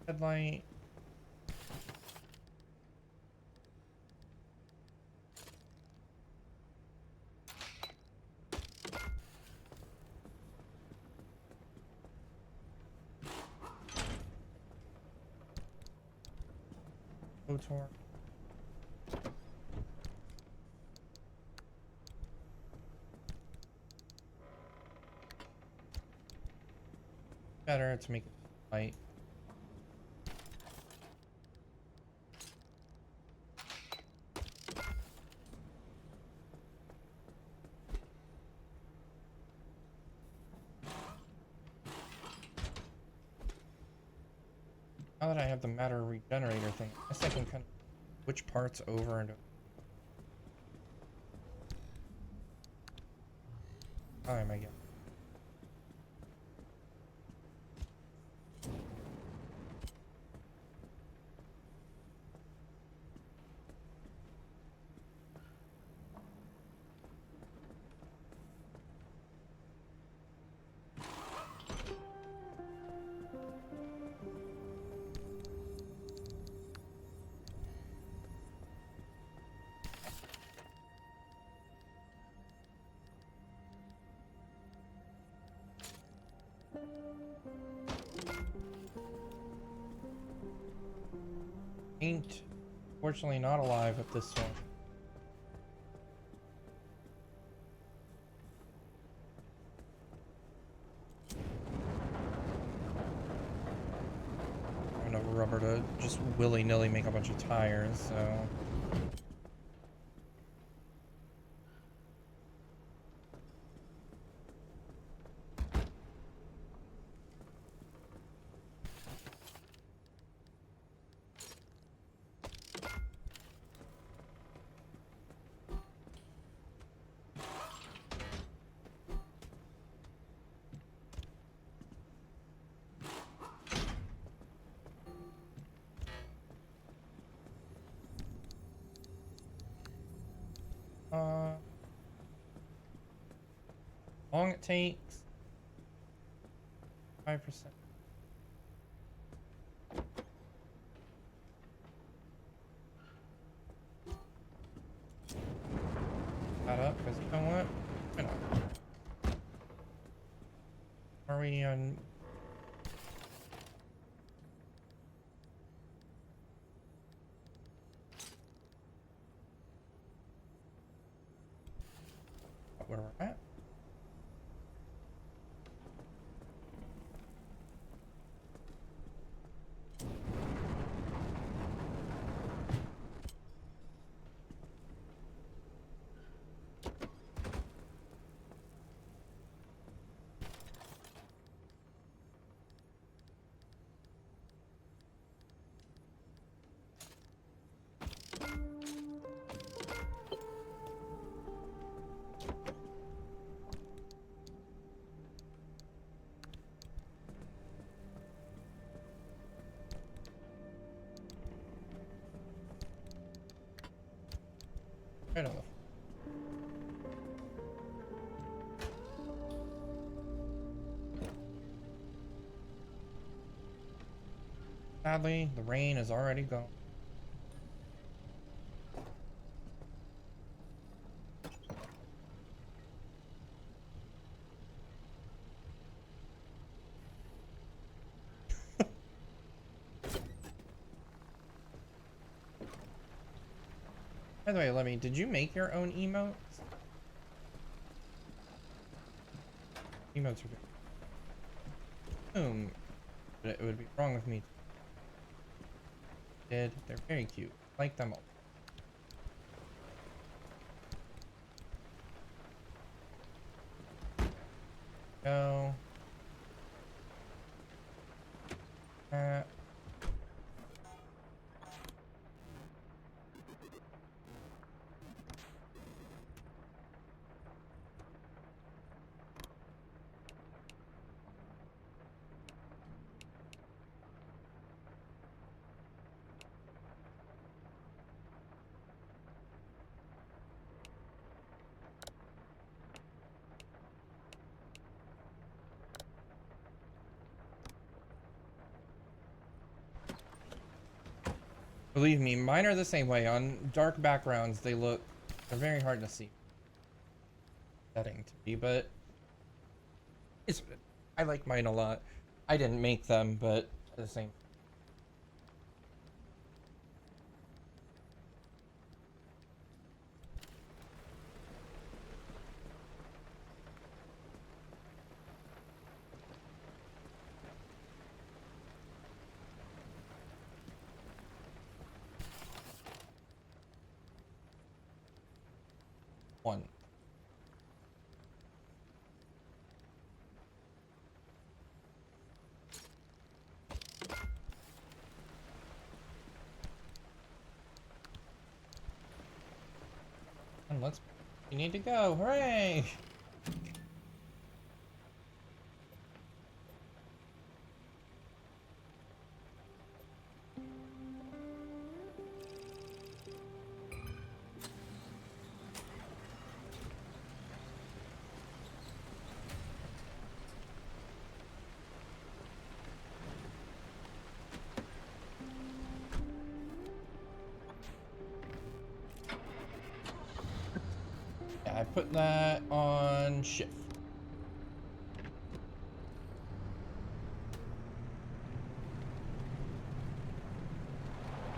Headlight. Motor. Better to make it light. Now that I have the matter regenerator thing, I guess I can kind of switch parts over and time, I guess. Ain't fortunately not alive at this one. I have enough rubber to just willy-nilly make a bunch of tires, so long it takes 5%. That up because you know what? Why not? Are we on? Where we're at? Right on the. Sadly, the rain is already gone. By the way, Lemmy, did you make your own emotes? Emotes are good. But it would be wrong of me to. They're very cute. Like them all. Go. Believe me, mine are the same way. On dark backgrounds, they're very hard to see. Setting to be, but it's, I like mine a lot. I didn't make them, but the same. One. And you need to go. Hooray! Yeah, I put that on shift.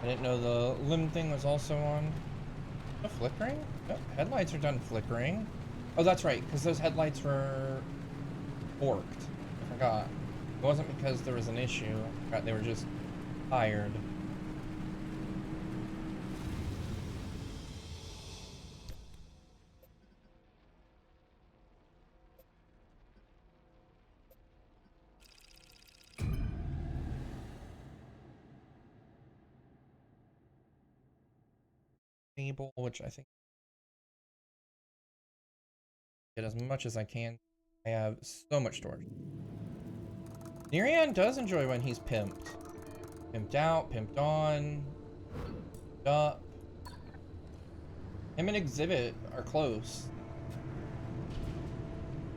I didn't know the limb thing was also on. Oh, flickering? Oh, headlights are done flickering. Oh, that's right, because those headlights were forked. I forgot. It wasn't because there was an issue. I forgot they were just tired. Table, which I think get as much as I can. I have so much storage. Nerian does enjoy when he's pimped. Pimped out, pimped on, pimped up. Him and Exhibit are close.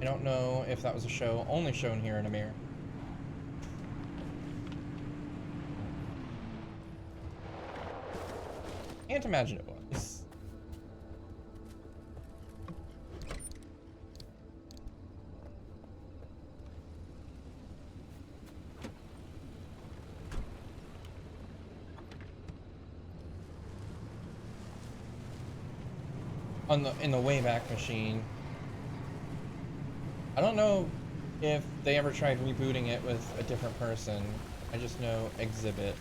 I don't know if that was a show only shown here in Amir. Can't imagine it was. In the Wayback Machine. I don't know if they ever tried rebooting it with a different person. I just know Exhibit.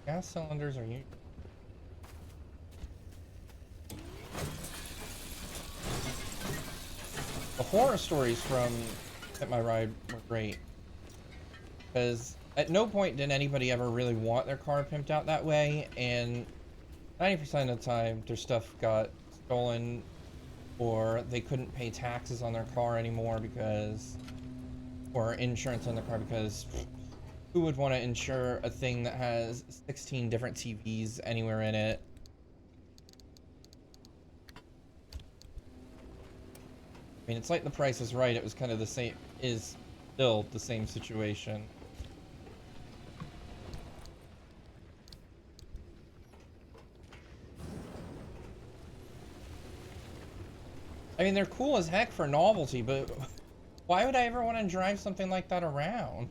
Gas cylinders are you. The horror stories from At My Ride were great. Because at no point did anybody ever really want their car pimped out that way, and 90% of the time their stuff got stolen, or they couldn't pay taxes on their car anymore because, or insurance on their car because who would want to insure a thing that has 16 different TVs anywhere in it? I mean, it's like The Price is Right. It was kind of the same, is still the same situation. I mean, they're cool as heck for novelty, but why would I ever want to drive something like that around?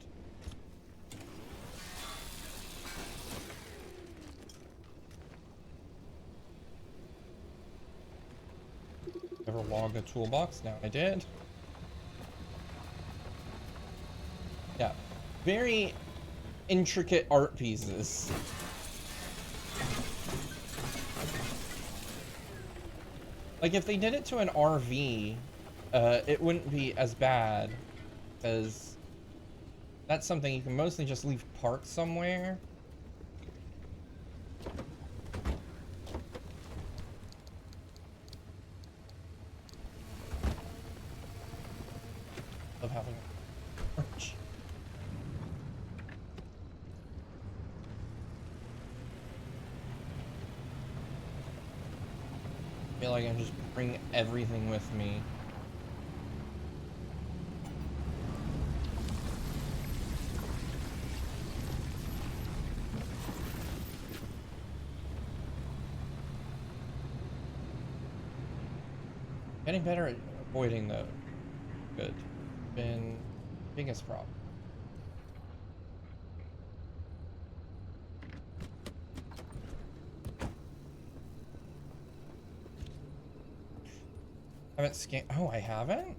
Ever logged a toolbox? Now I did. Yeah. Very intricate art pieces. Like, if they did it to an RV, it wouldn't be as bad, because that's something you can mostly just leave parked somewhere. Of having a porch. I feel like I can just bring everything with me. Getting better at avoiding those. Good. Been biggest problem. Haven't scanned. Oh, I haven't?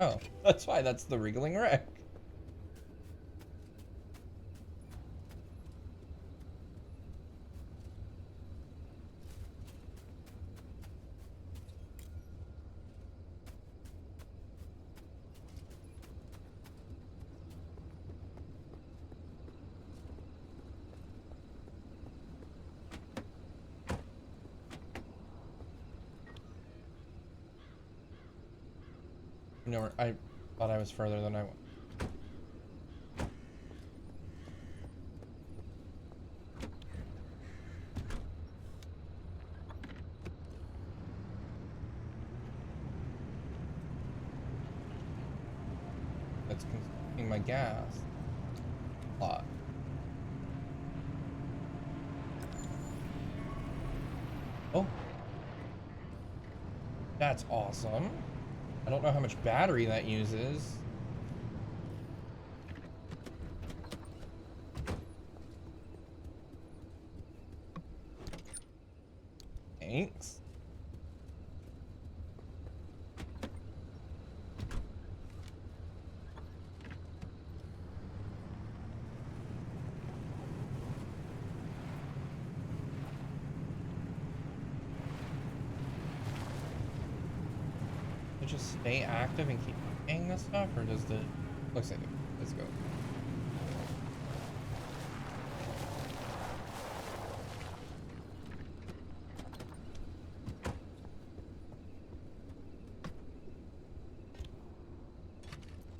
Oh, that's why that's the wriggling wreck. No, I thought I was further than I was. That's consuming my gas. A lot. Oh. That's awesome. I don't know how much battery that uses. Thanks. Just stay active and keep paying this stuff, or does the looks like it. Let's go.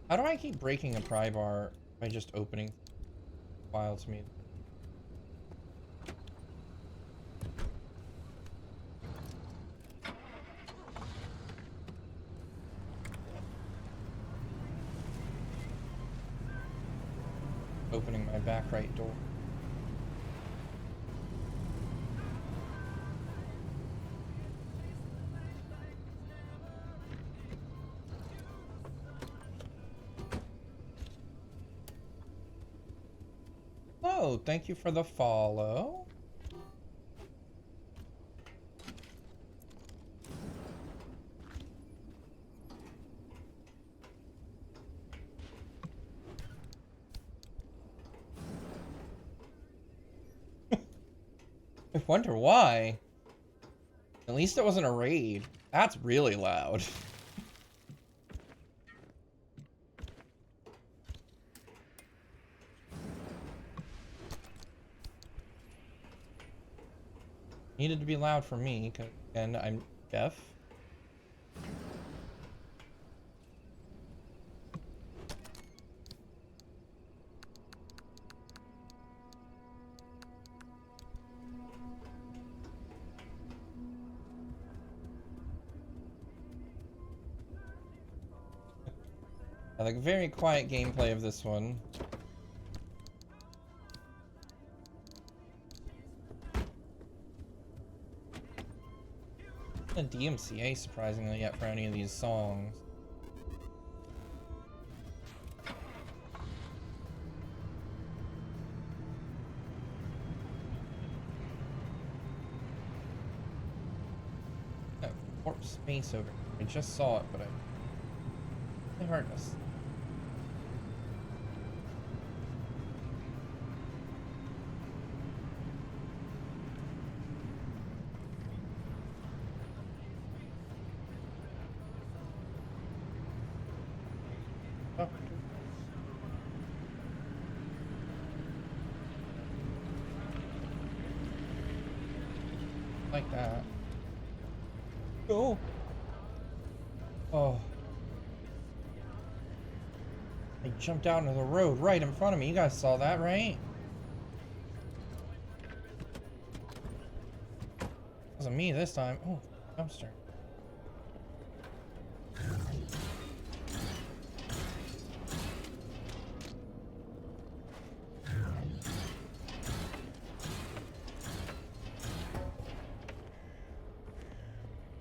How do I keep breaking a pry bar by just opening file to me? Opening my back right door. Oh, thank you for the follow. I wonder why. At least it wasn't a raid. That's really loud. Needed to be loud for me, and I'm deaf. I like very quiet gameplay of this one. A DMCA surprisingly yet for any of these songs. Oh, warp space over. I just saw it, but I heard us. Oh. Like that. Oh. Oh. I jumped out into the road right in front of me. You guys saw that, right? Wasn't me this time. Oh, dumpster.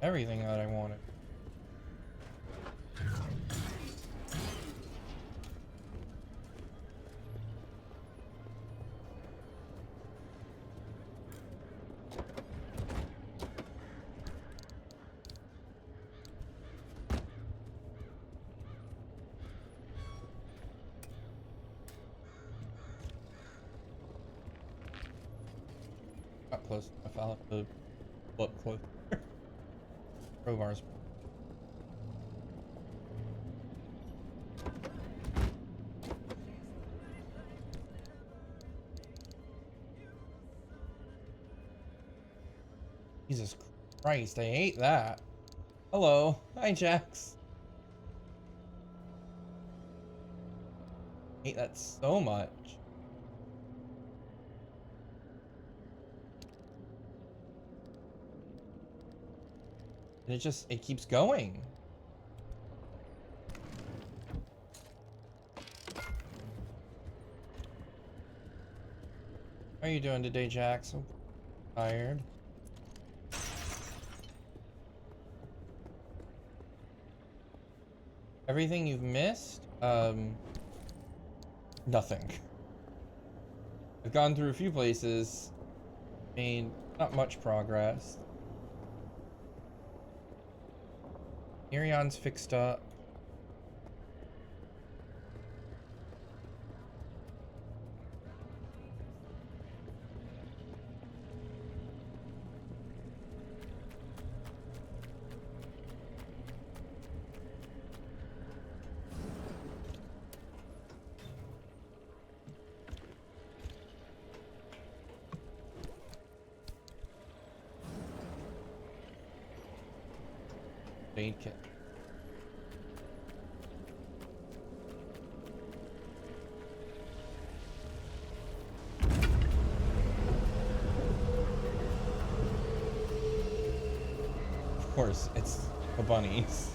everything that I wanted. Got close enough. I'll have to look close. Crowbars. Jesus Christ, I hate that. Hello. Hi, Jax. I hate that so much. And it keeps going. How are you doing today, Jax? I'm tired. Everything you've missed? Nothing. I've gone through a few places, made not much progress. Mirion's fixed up. Aid kit. Of course, it's the bunnies.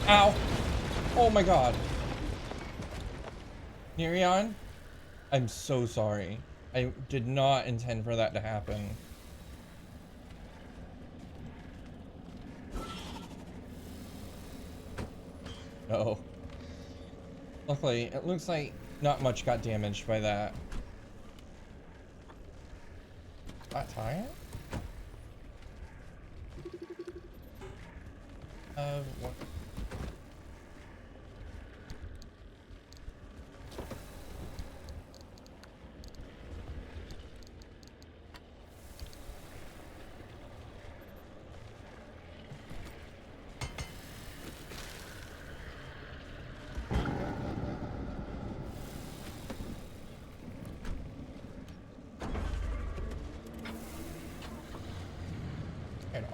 Ow! Oh my god. Mirion, I'm so sorry. I did not intend for that to happen. No. Luckily, it looks like not much got damaged by that. Flat tire? What? And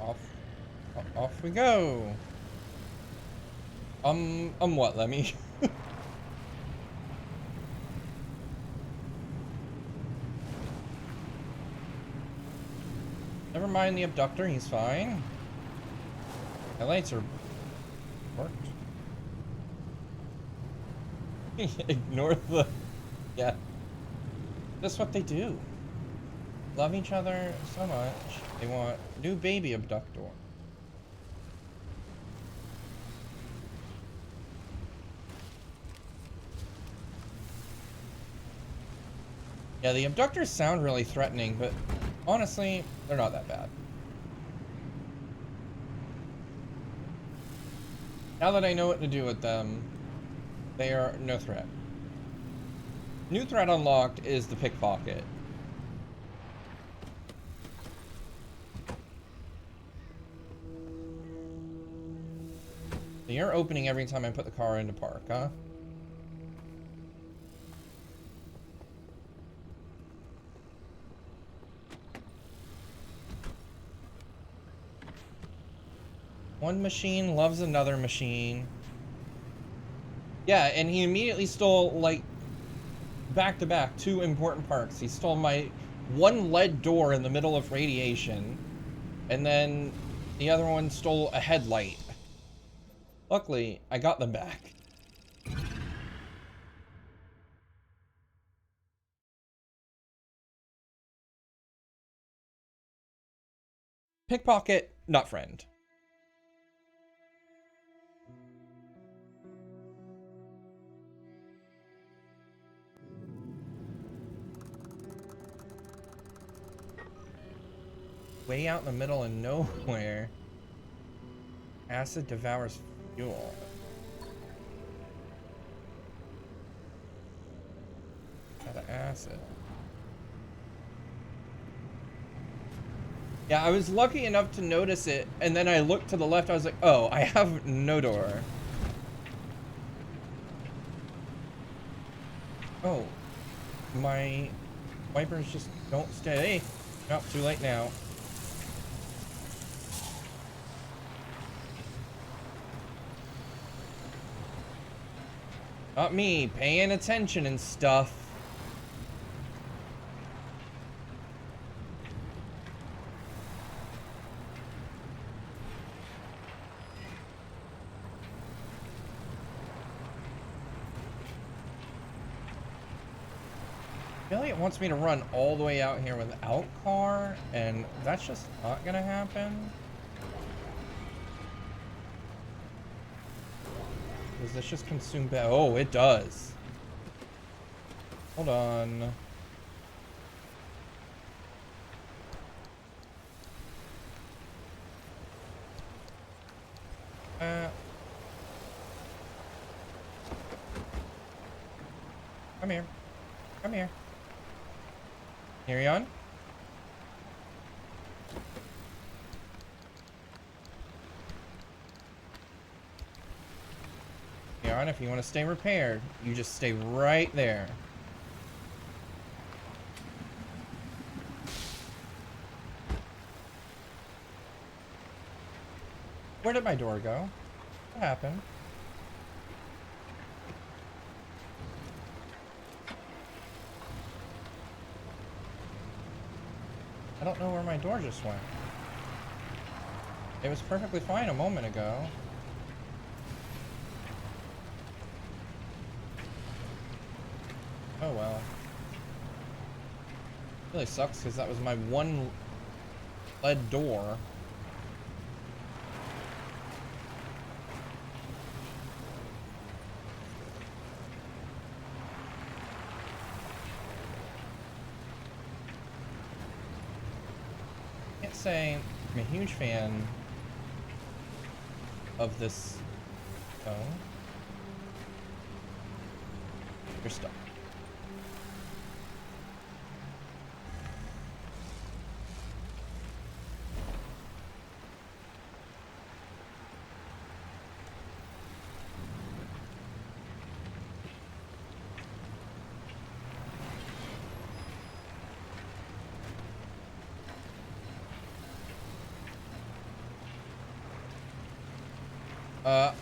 off we go. What, Lemmy? Never mind the abductor, he's fine. My lights are worked. Ignore the... Yeah. That's what they do. Love each other so much. They want new baby abductor. Yeah, the abductors sound really threatening, but honestly, they're not that bad. Now that I know what to do with them, they are no threat. New threat unlocked is the pickpocket. So you're opening every time I put the car into park, huh? One machine loves another machine. Yeah, and he immediately stole, like, back to back, 2 important parks. He stole my one lead door in the middle of radiation, and then the other one stole a headlight. Luckily, I got them back. Pickpocket, not friend. Way out in the middle of nowhere. Acid devours fuel. Out of acid. Yeah, I was lucky enough to notice it, and then I looked to the left, I was like, oh, I have no door. Oh, my wipers just don't stay. Nope, too late now. Not me, paying attention and stuff. I feel like it wants me to run all the way out here without car, and that's just not gonna happen. Does this just consume oh, it does. Hold on. Come here. Come here. Carry on. Carry on. If you want to stay repaired, you just stay right there. Where did my door go? What happened? I don't know where my door just went. It was perfectly fine a moment ago. Oh well. Really sucks because that was my one lead door. I can't say I'm a huge fan of this. Oh. You're stuck.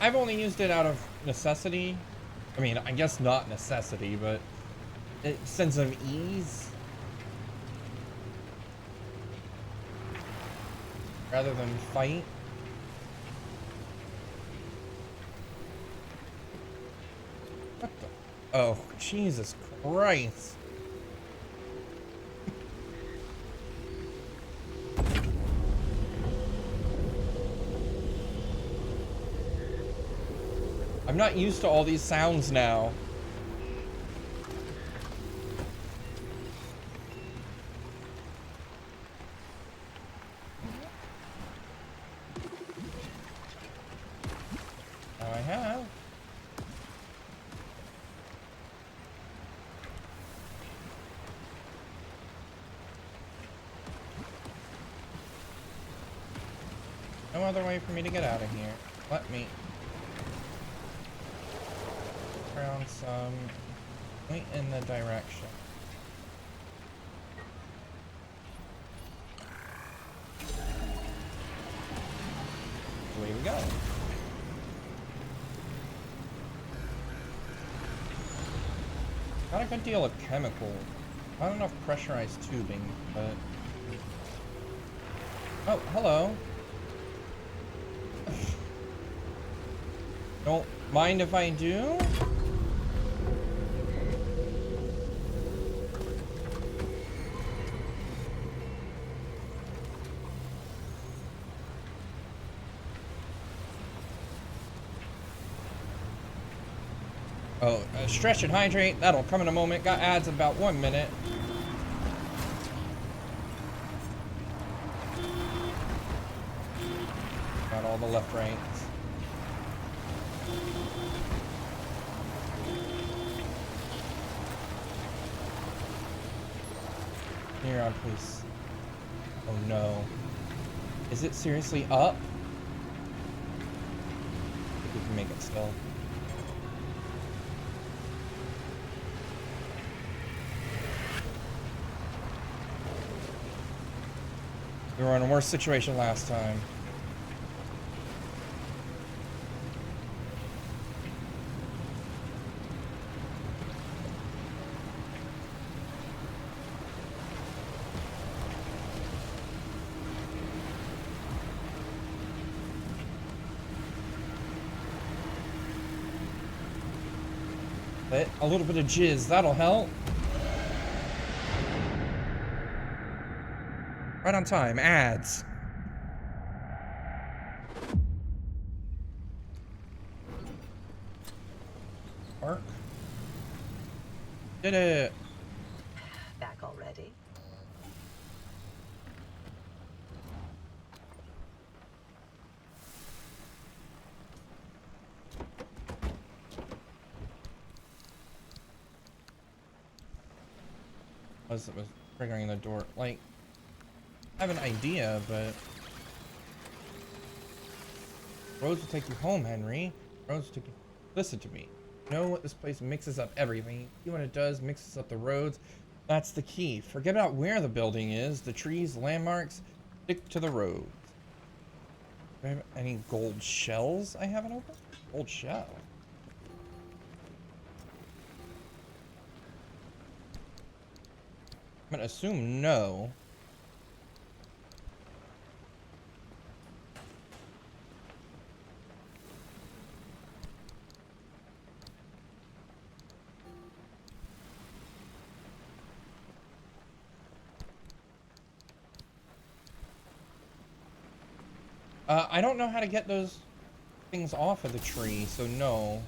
I've only used it out of necessity. I mean, I guess not necessity, but a sense of ease. Rather than fight. What the? Oh, Jesus Christ. I'm not used to all these sounds now. Now I have. No other way for me to get out of here. Let me around some point in the direction. Away we go. Got a good deal of chemical Not enough pressurized tubing, but... Oh, hello. Don't mind if I do? Oh, stretch and hydrate. That'll come in a moment. Got ads in about 1 minute. Got all the left rights. Here on, please. Oh no. Is it seriously up? I think we can make it still. We were in a worse situation last time. But a little bit of jizz, that'll help. Right on time, ads. Park. Did it. Back already? Was triggering the door. Like, I have an idea, but roads will take you home, Henry. Roads will take you. Listen to me. You know what? This place mixes up everything. You know what it does? Mixes up the roads. That's the key. Forget about where the building is, the trees, landmarks. Stick to the roads. Do I have any gold shells I haven't opened? Gold shell. I'm gonna assume no. I don't know how to get those things off of the tree, so no.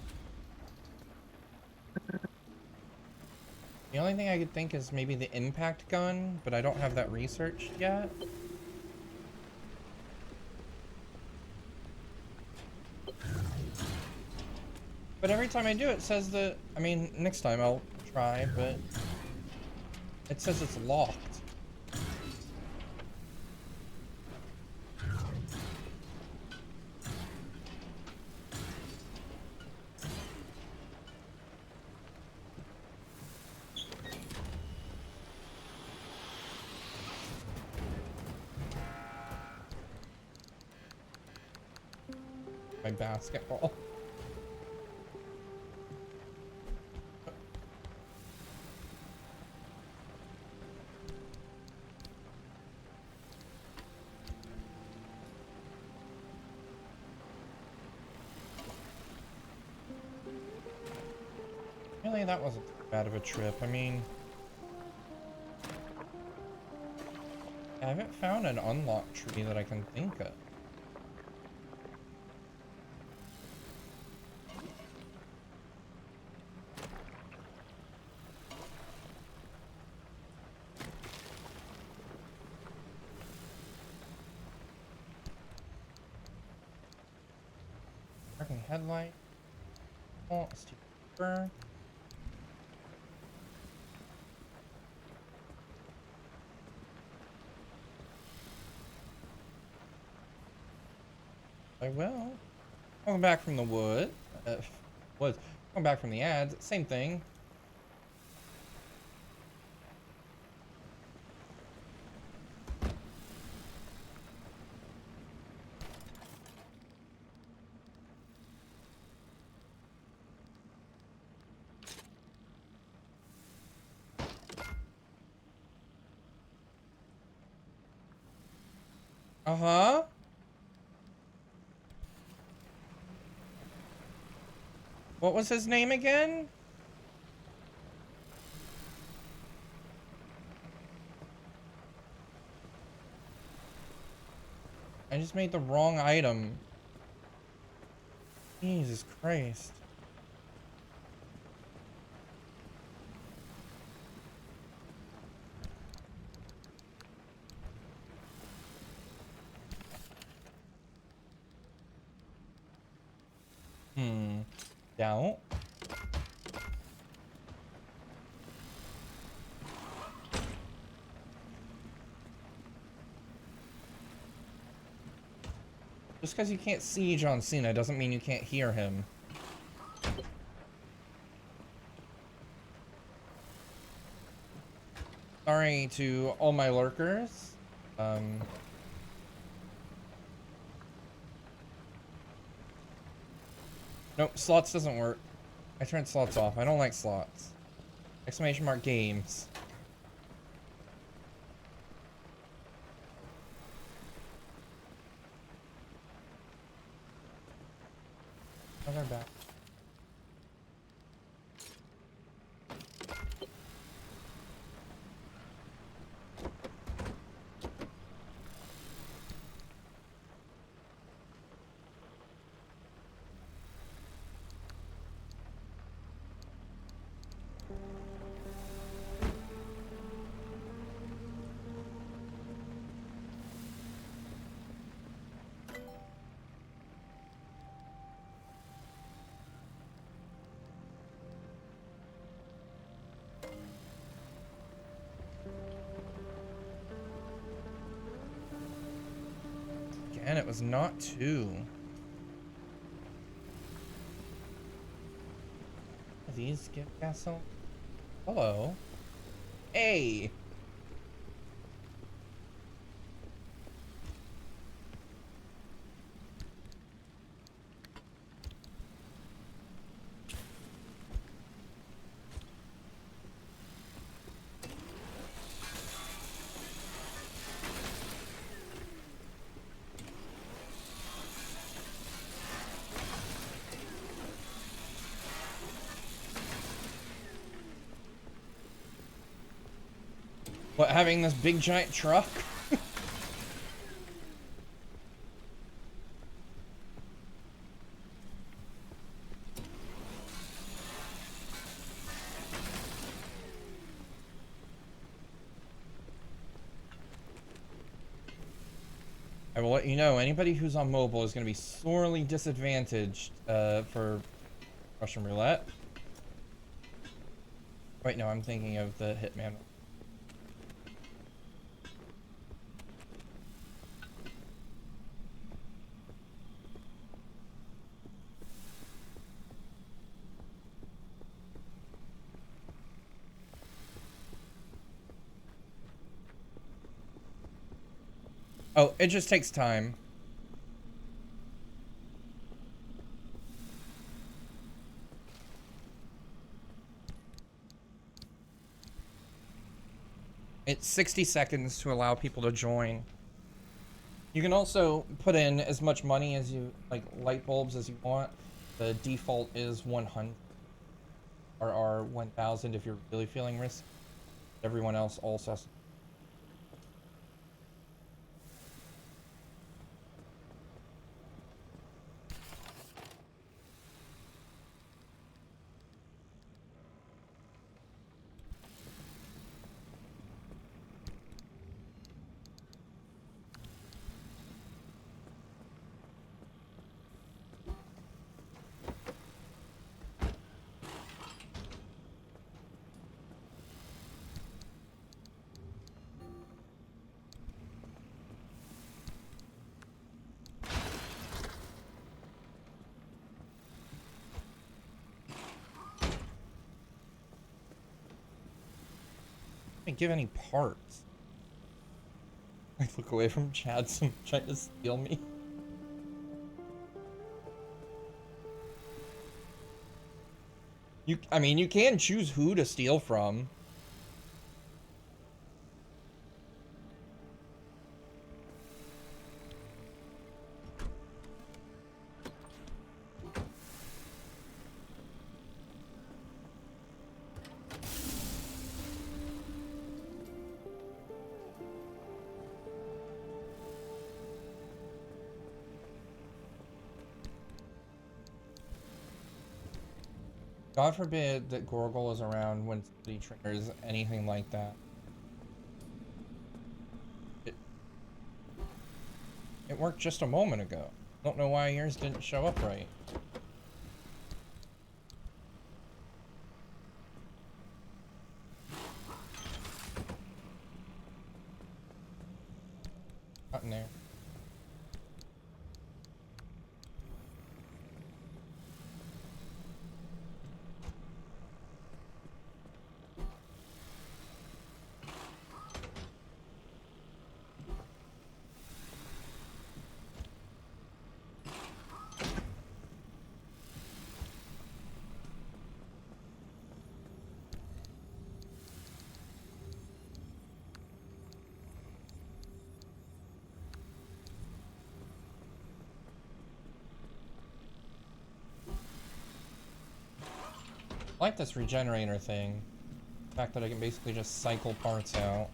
The only thing I could think is maybe the impact gun, but I don't have that researched yet. But every time I do, it says that, I mean, next time I'll try, but it says it's locked. My basketball. Really, that wasn't bad of a trip. I mean, I haven't found an unlocked tree that I can think of. Parking headlight. Oh, let's do burn. I will. Coming back from the wood. Woods. Coming back from the ads. Same thing. Uh-huh. What was his name again? I just made the wrong item. Jesus Christ. Doubt. Just because you can't see John Cena doesn't mean you can't hear him. Sorry to all my lurkers. Nope, slots doesn't work. I turned slots off. I don't like slots. Exclamation mark games. Oh, they're back. Again, it was not 2. These give castle. Hello. Hey. What, having this big giant truck? I will let you know, anybody who's on mobile is going to be sorely disadvantaged for Russian roulette. Wait, no, I'm thinking of the Hitman. Oh, it just takes time. It's 60 seconds to allow people to join. You can also put in as much money as you, like light bulbs as you want. The default is 100 or 1000 if you're really feeling risky. Everyone else also has. Can't give any parts. I look away from Chad, some trying to steal me. I mean, you can choose who to steal from. God forbid that Gorgle is around when somebody triggers anything like that. It worked just a moment ago. Don't know why yours didn't show up right. Not in there. I like this regenerator thing. The fact that I can basically just cycle parts out.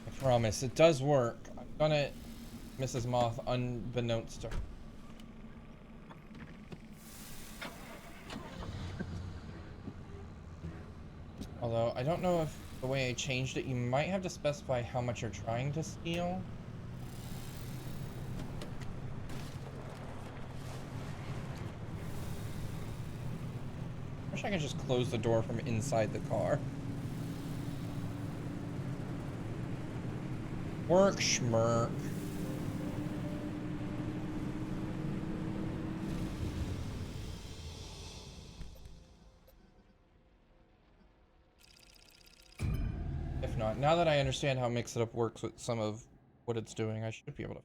I promise, it does work. I've done it, Mrs. Moth, unbeknownst to her. Although, I don't know if the way I changed it, you might have to specify how much you're trying to steal. I wish I could just close the door from inside the car. Work, schmirk. If not, now that I understand how Mix It Up works with some of what it's doing, I should be able to.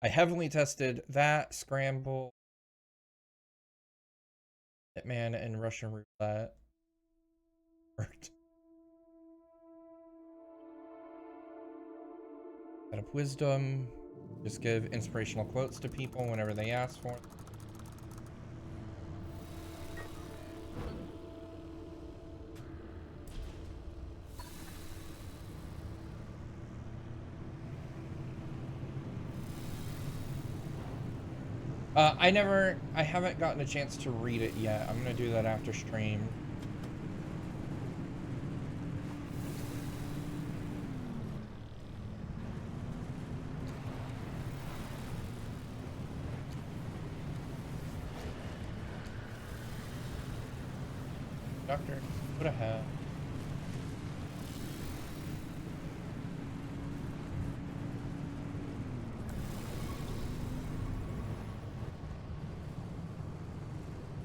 I heavily tested that, Scramble, Hitman, and Russian Roulette. Worked. Set up Wisdom. Just give inspirational quotes to people whenever they ask for it. I haven't gotten a chance to read it yet. I'm gonna do that after stream. Doctor, what a hell.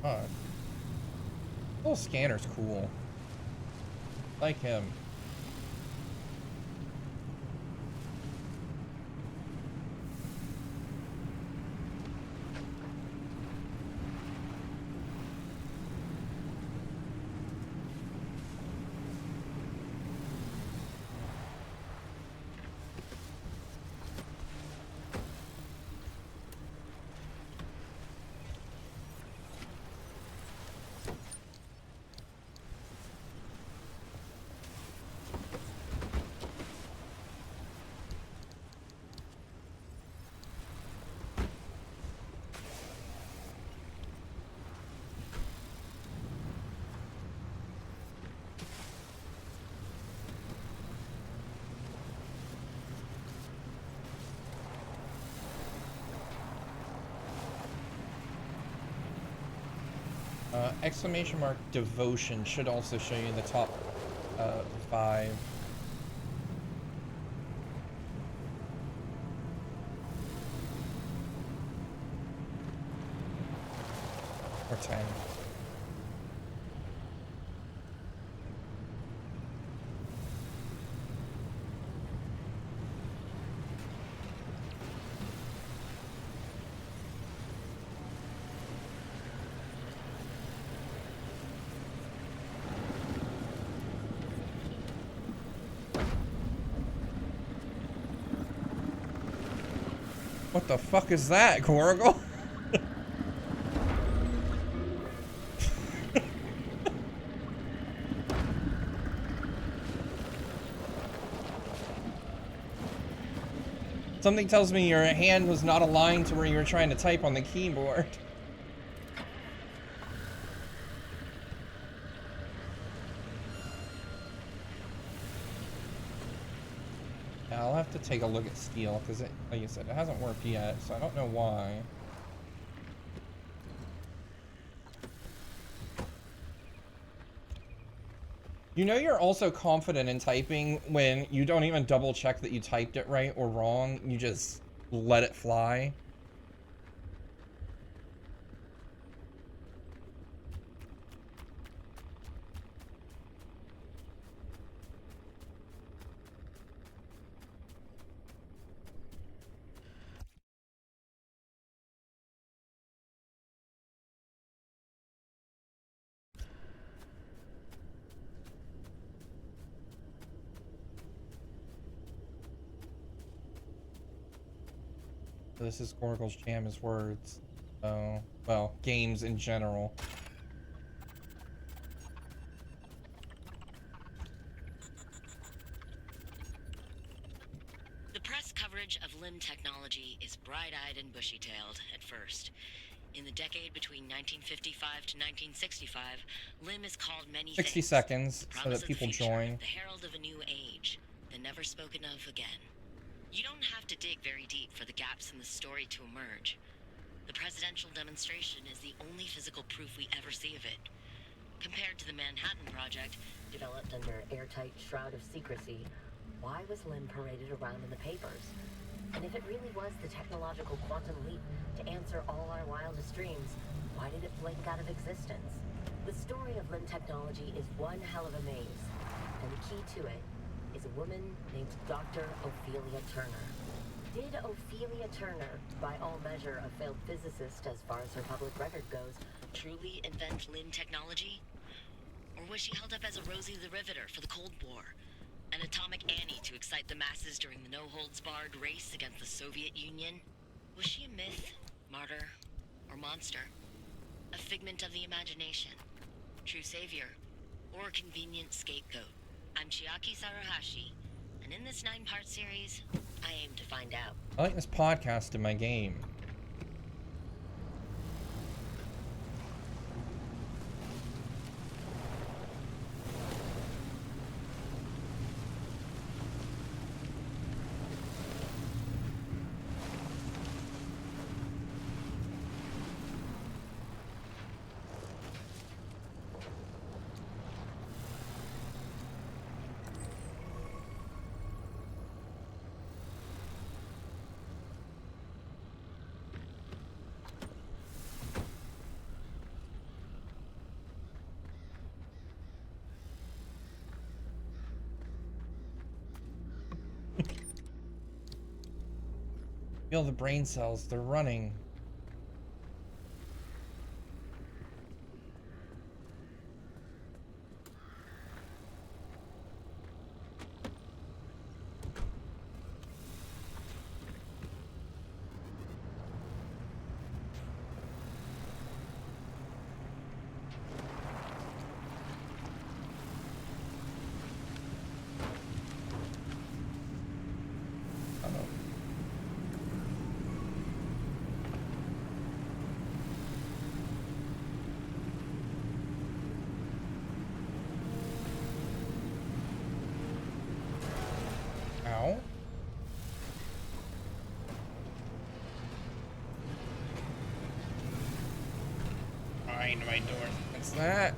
Oh. Little scanner's cool. Like him. Exclamation mark devotion should also show you the top 5. Or 10. What the fuck is that, Corrigal? Something tells me your hand was not aligned to where you were trying to type on the keyboard. Yeah, I'll have to take a look at Steel, because it, like you said, it hasn't worked yet, so I don't know why. You know you're also confident in typing when you don't even double check that you typed it right or wrong, you just let it fly. This is Gorgle's jam is words. So, well, games in general. The press coverage of LIM technology is bright-eyed and bushy-tailed at first. In the decade between 1955 to 1965, LIM is called many 60 things. seconds The so promise that of the people future, join. the herald of a new age, then never spoken of again. You don't have to dig very deep for the gaps in the story to emerge. The presidential demonstration is the only physical proof we ever see of it. Compared to the Manhattan Project, Developed under airtight shroud of secrecy, why was LIM paraded around in the papers? And if it really was the technological quantum leap to answer all our wildest dreams, why did it blink out of existence? The story of LIM technology is one hell of a maze, and the key to it is a woman named Dr. Ophelia Turner. Did Ophelia Turner, by all measure a failed physicist as far as her public record goes, truly invent LIM technology? Or was she held up as a Rosie the Riveter for the Cold War? An atomic Annie to excite the masses during the no-holds-barred race against the Soviet Union? Was she a myth, martyr, or monster? A figment of the imagination? True savior? Or a convenient scapegoat? I'm Chiaki Sarahashi, and in this 9-part series, I aim to find out. I like this podcast in my game. Feel the brain cells, they're running. Ow. Behind my door. What's that?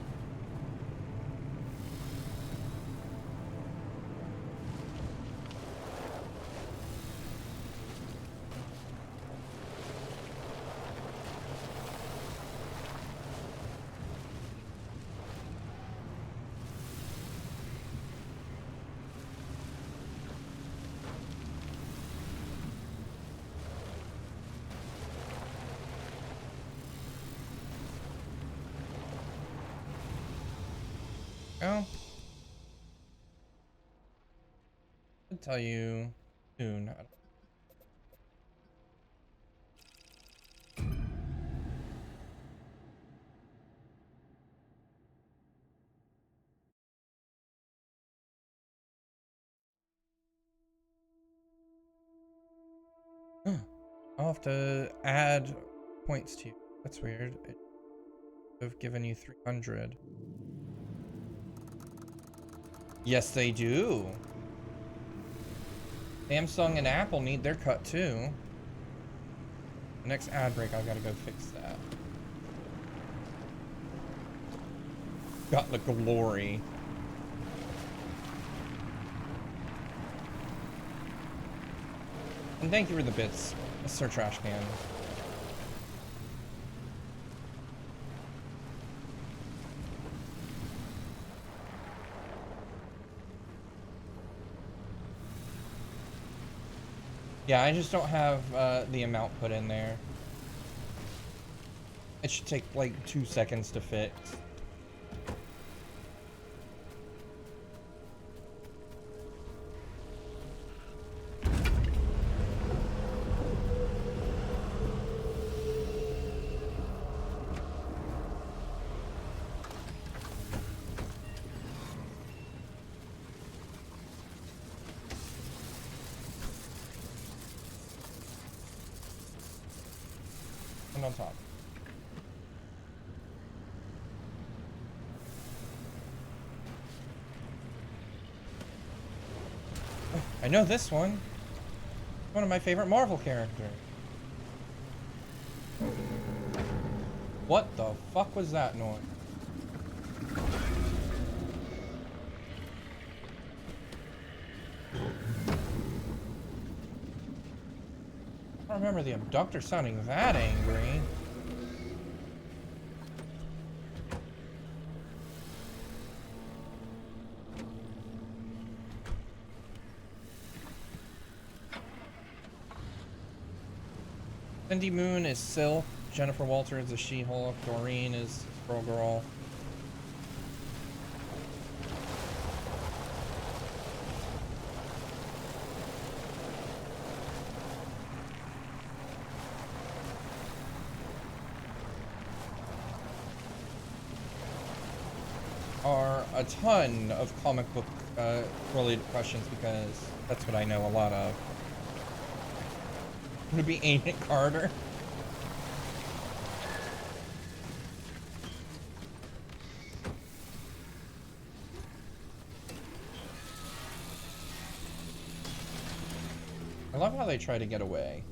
go. I'll tell you soon. I'll have to add points to you. That's weird. I've given you 300. Yes, they do. Samsung and Apple need their cut too. The next ad break, I've got to go fix that. Got the glory. And thank you for the bits, Sir Trash Can. Yeah, I just don't have the amount put in there. It should take like 2 seconds to fix. And on top. Oh, I know this one. One of my favorite Marvel characters. What the fuck was that noise? I don't remember the abductor sounding that angry. Cindy Moon is Silk, Jennifer Walter is the She-Hulk, Doreen is Squirrel Girl. Are a ton of comic book related questions because that's what I know a lot of. Would it be Agent Carter? I love how they try to get away.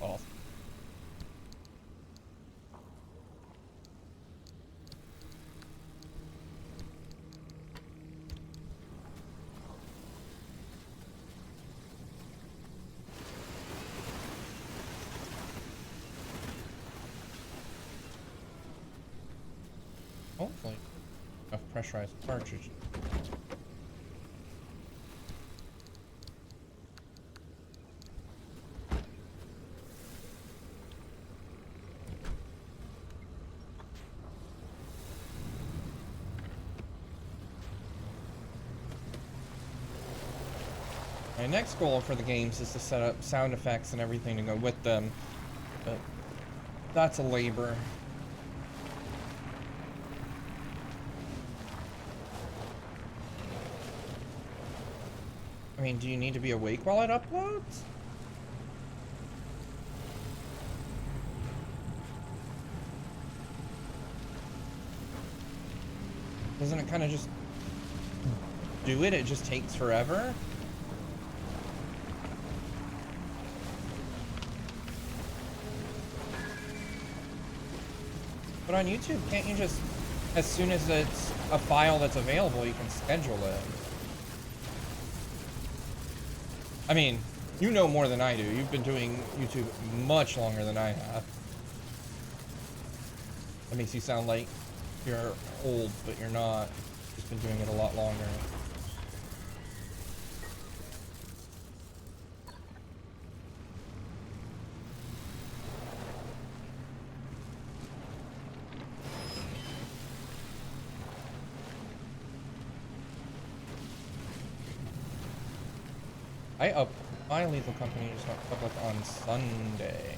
Awesome. Hopefully, enough pressurized cartridge. My next goal for the games is to set up sound effects and everything to go with them, but that's a labor. I mean, do you need to be awake while it uploads? Doesn't it kind of just do it? It just takes forever? But on YouTube, can't you just as soon as it's a file that's available, you can schedule it. I mean, you know more than I do. You've been doing YouTube much longer than I have. That makes you sound like you're old, but you're not. You've just been doing it a lot longer. I up my lethal company just went public on Sunday.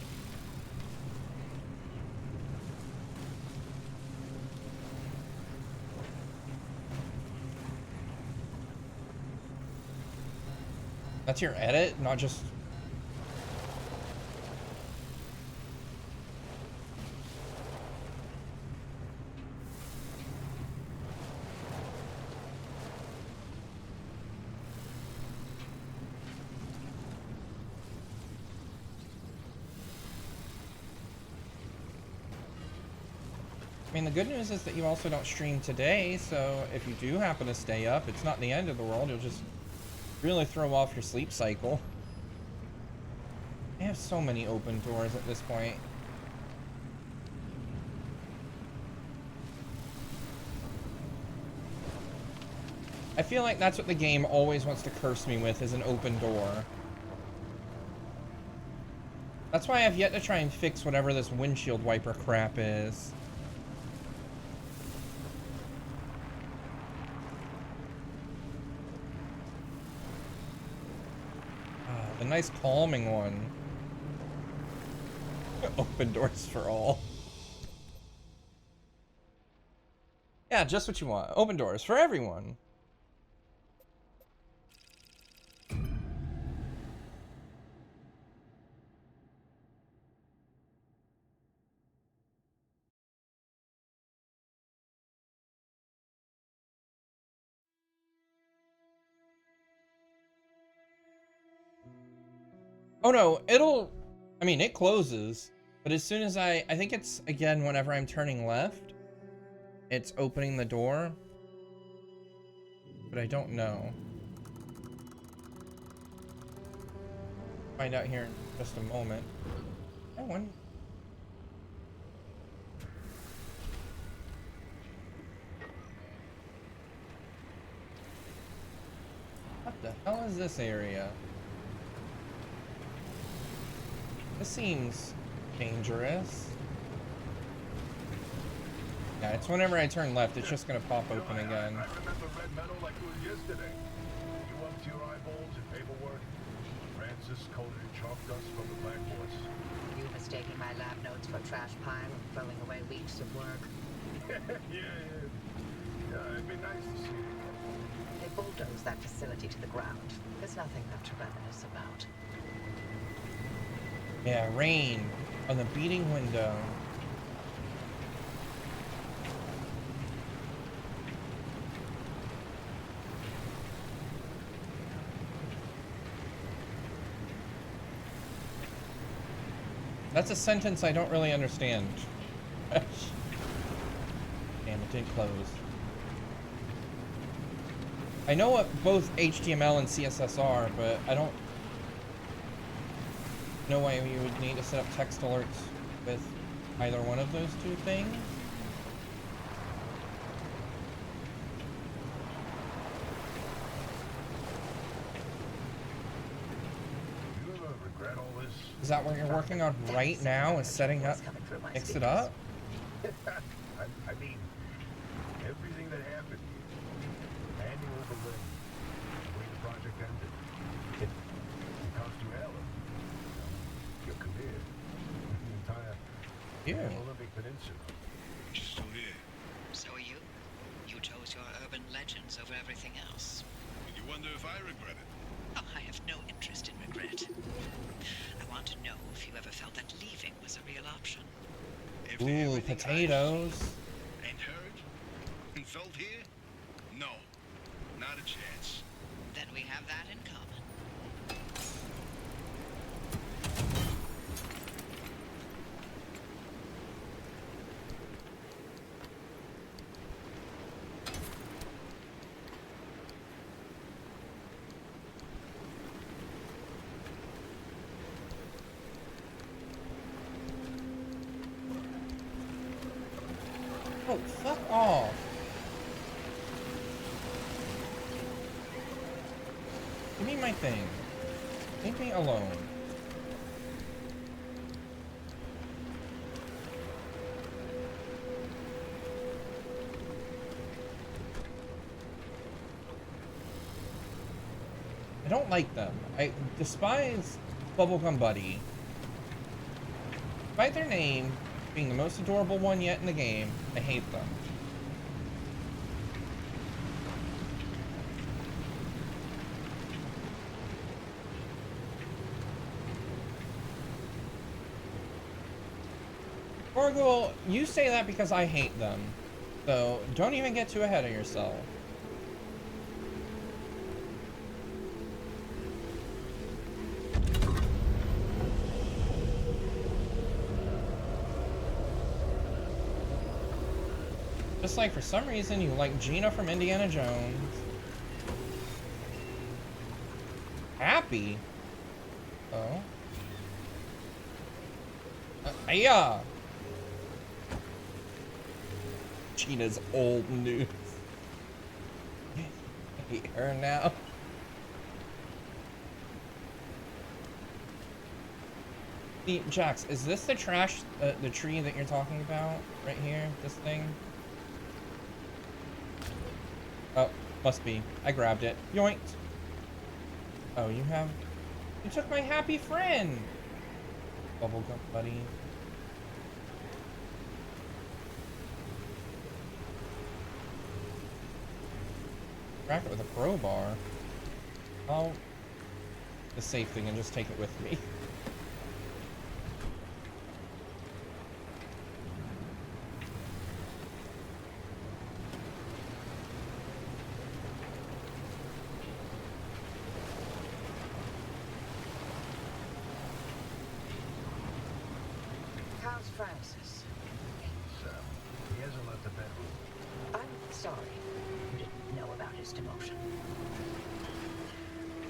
That's your edit, not just... I mean, the good news is that you also don't stream today, so if you do happen to stay up, it's not the end of the world. You'll just really throw off your sleep cycle. I have so many open doors at this point. I feel like that's what the game always wants to curse me with, is an open door. That's why I've yet to try and fix whatever this windshield wiper crap is. A nice calming one. Open doors for all. Yeah, just what you want. Open doors for everyone. Oh no, it'll... I mean, it closes. But as soon as I think it's, again, whenever I'm turning left, it's opening the door. But I don't know. Find out here in just a moment. Oh, one. What the hell is this area? This seems dangerous. Yeah, it's whenever I turn left, it's just gonna pop open again. I remember red metal like it was yesterday. You up to your eyeballs in paperwork? Francis coated in chalk dust from the blackboards. You mistaking my lab notes for a trash pile and throwing away weeks of work. Yeah, it'd be nice to see it. They bulldozed that facility to the ground. There's nothing left to reminisce about. Yeah, rain on the beating window. That's a sentence I don't really understand. Damn, it did close. I know what both HTML and CSS are, but I don't know why you would need to set up text alerts with either one of those two things. You ever regret all this? Is that what you're working on right now, is setting up, mix it up? I mean, everything that happened here, handing over Lynn, the way the project ended, it cost you hell of your career, the entire Olympic Peninsula. She's still here. So are you? You chose your urban legends over everything else. And you wonder if I regret it? Oh, I have no interest in regret. I want to know if you ever felt that leaving was a real option. Ooh, potatoes. And heard? And felt here? No. Not a chance. Then we have that in common. Oh, fuck off. Give me my thing. Leave me alone. I don't like them. I despise Bubblegum Buddy. Despite their name being the most adorable one yet in the game, I hate them. Orgul, you say that because I hate them. So don't even get too ahead of yourself. Just like for some reason you like Gina from Indiana Jones. Happy? Oh. Yeah. Gina's old news. I hate her now. See, Jax, is this the trash, the tree that you're talking about? Right here? This thing? Oh, must be. I grabbed it. Yoinked. Oh, you have... You took my happy friend! Bubblegum buddy. Crack it with a crowbar. I'll... The safe thing and just take it with me. How's Francis? He hasn't left the bedroom. I'm sorry you didn't know about his demotion.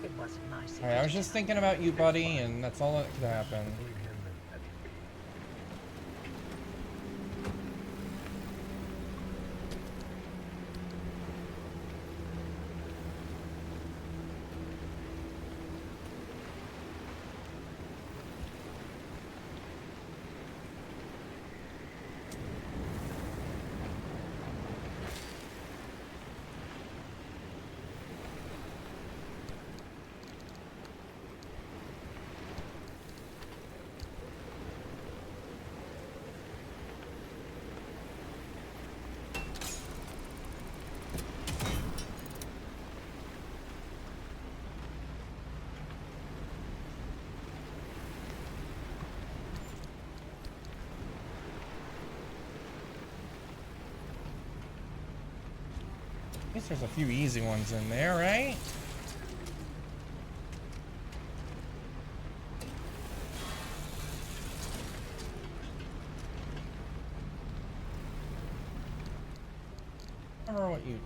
It wasn't my suggestion. Alright, I was just thinking about you, buddy, and that's all that could happen. Leave him at I guess there's a few easy ones in there, right? I don't know what you...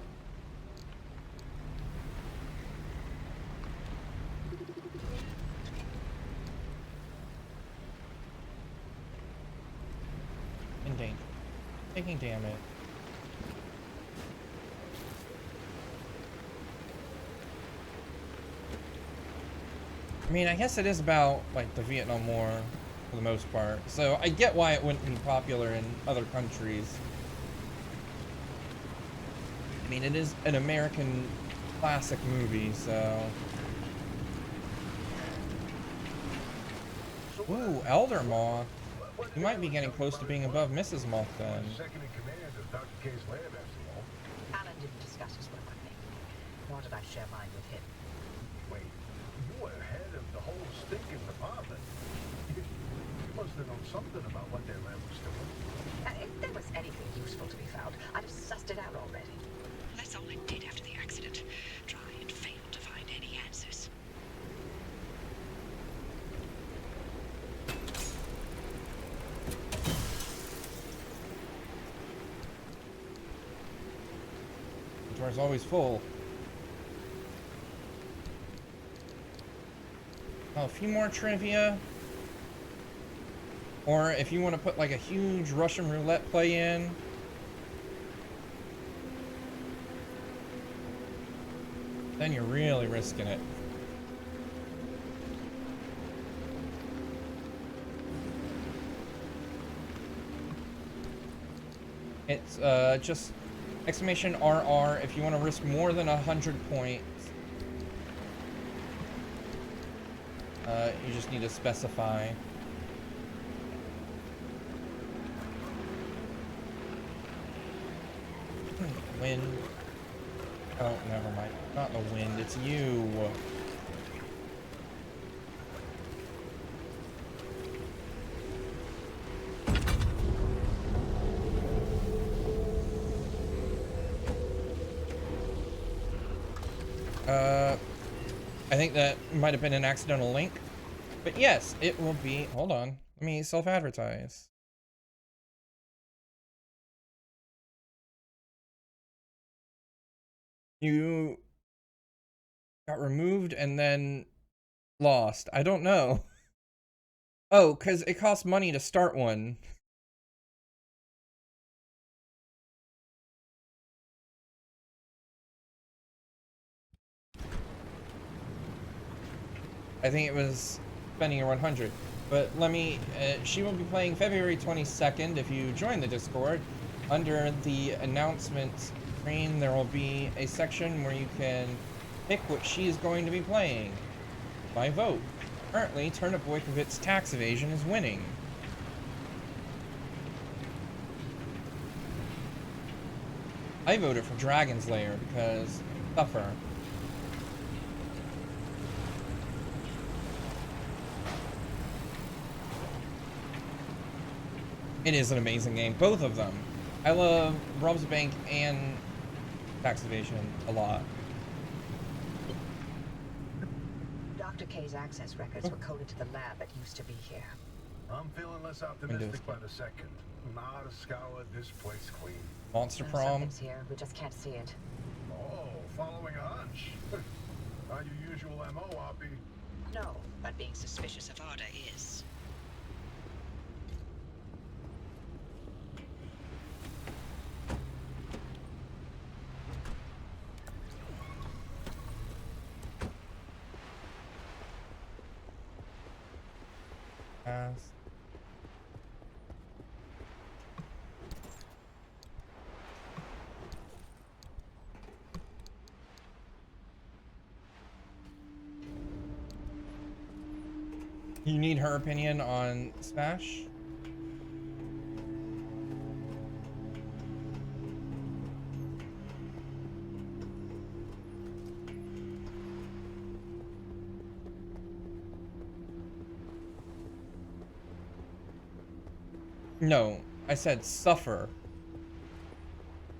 In danger. Taking damage. I mean, I guess it is about, like, the Vietnam War, for the most part. So, I get why it wouldn't be popular in other countries. I mean, it is an American classic movie, so... Ooh, Elder Moth. You might be getting close to being above Mrs. Moth, then. second in command of Dr. K's lab, after all. Alan didn't discuss his work with me, nor did I share mine with him. Wait, you were head of the whole stinking department. You must have known something about what their lab was doing. If there was anything useful to be found, I'd have sussed it out already. That's all I did after the accident. Try and fail to find any answers. The door's always full. Oh, a few more trivia. Or if you want to put like a huge Russian roulette play in, then you're really risking it. It's just exclamation RR if you want to risk more than 100 points. You just need to specify. Wind. Oh, never mind. Not the wind, it's you. I think that might have been an accidental link. But yes, it will be. Hold on. Let me self-advertise. You got removed and then lost. I don't know. Oh, because it costs money to start one. I think it was spending your 100. But let me, she will be playing February 22nd. If you join the Discord, under the announcements screen, there will be a section where you can pick what she is going to be playing by vote. Currently, Turnip Boykovitz's tax evasion is winning. I voted for Dragon's Lair because tougher. It is an amazing game, both of them. I love Rob's Bank and Tax Evasion a lot. Dr. K's access records were coded to the lab that used to be here. I'm feeling less optimistic by the second. Not a scour this place clean. Monster Well, Prom. something's here, we just can't see it. Oh, following a hunch. Not your usual MO, Oppie. No, but being suspicious of order is. You need her opinion on Smash? No, I said suffer.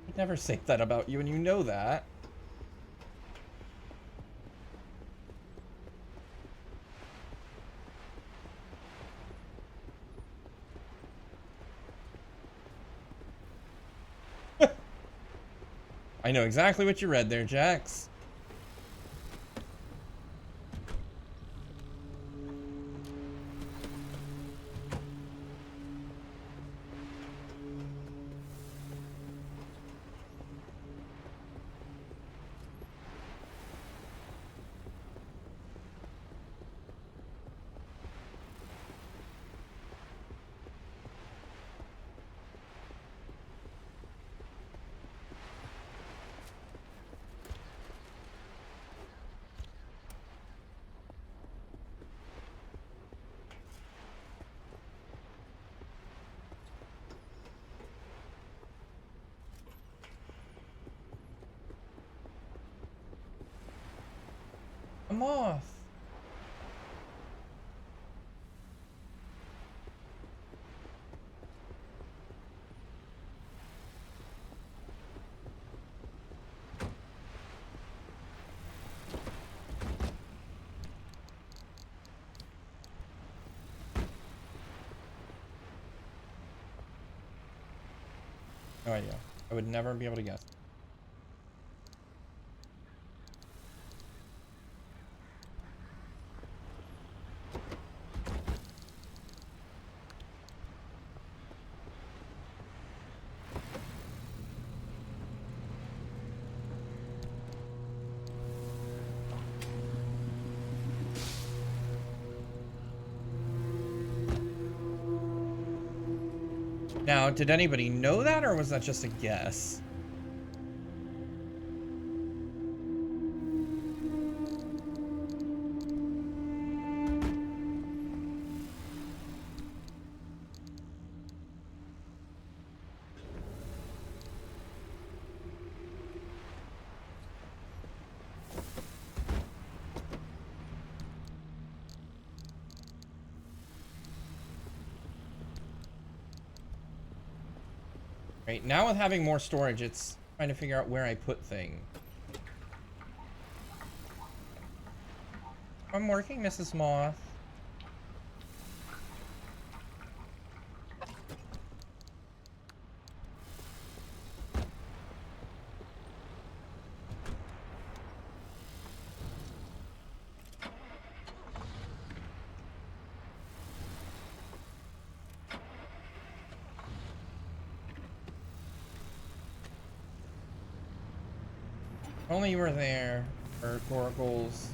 I'd never say that about you, and you know that. I know exactly what you read there, Jax. A moth. No idea. I would never be able to guess. Now, did anybody know that, or was that just a guess? Right, now with having more storage, it's trying to figure out where I put things. I'm working, Mrs. Moth. If only you were there for Gorgle's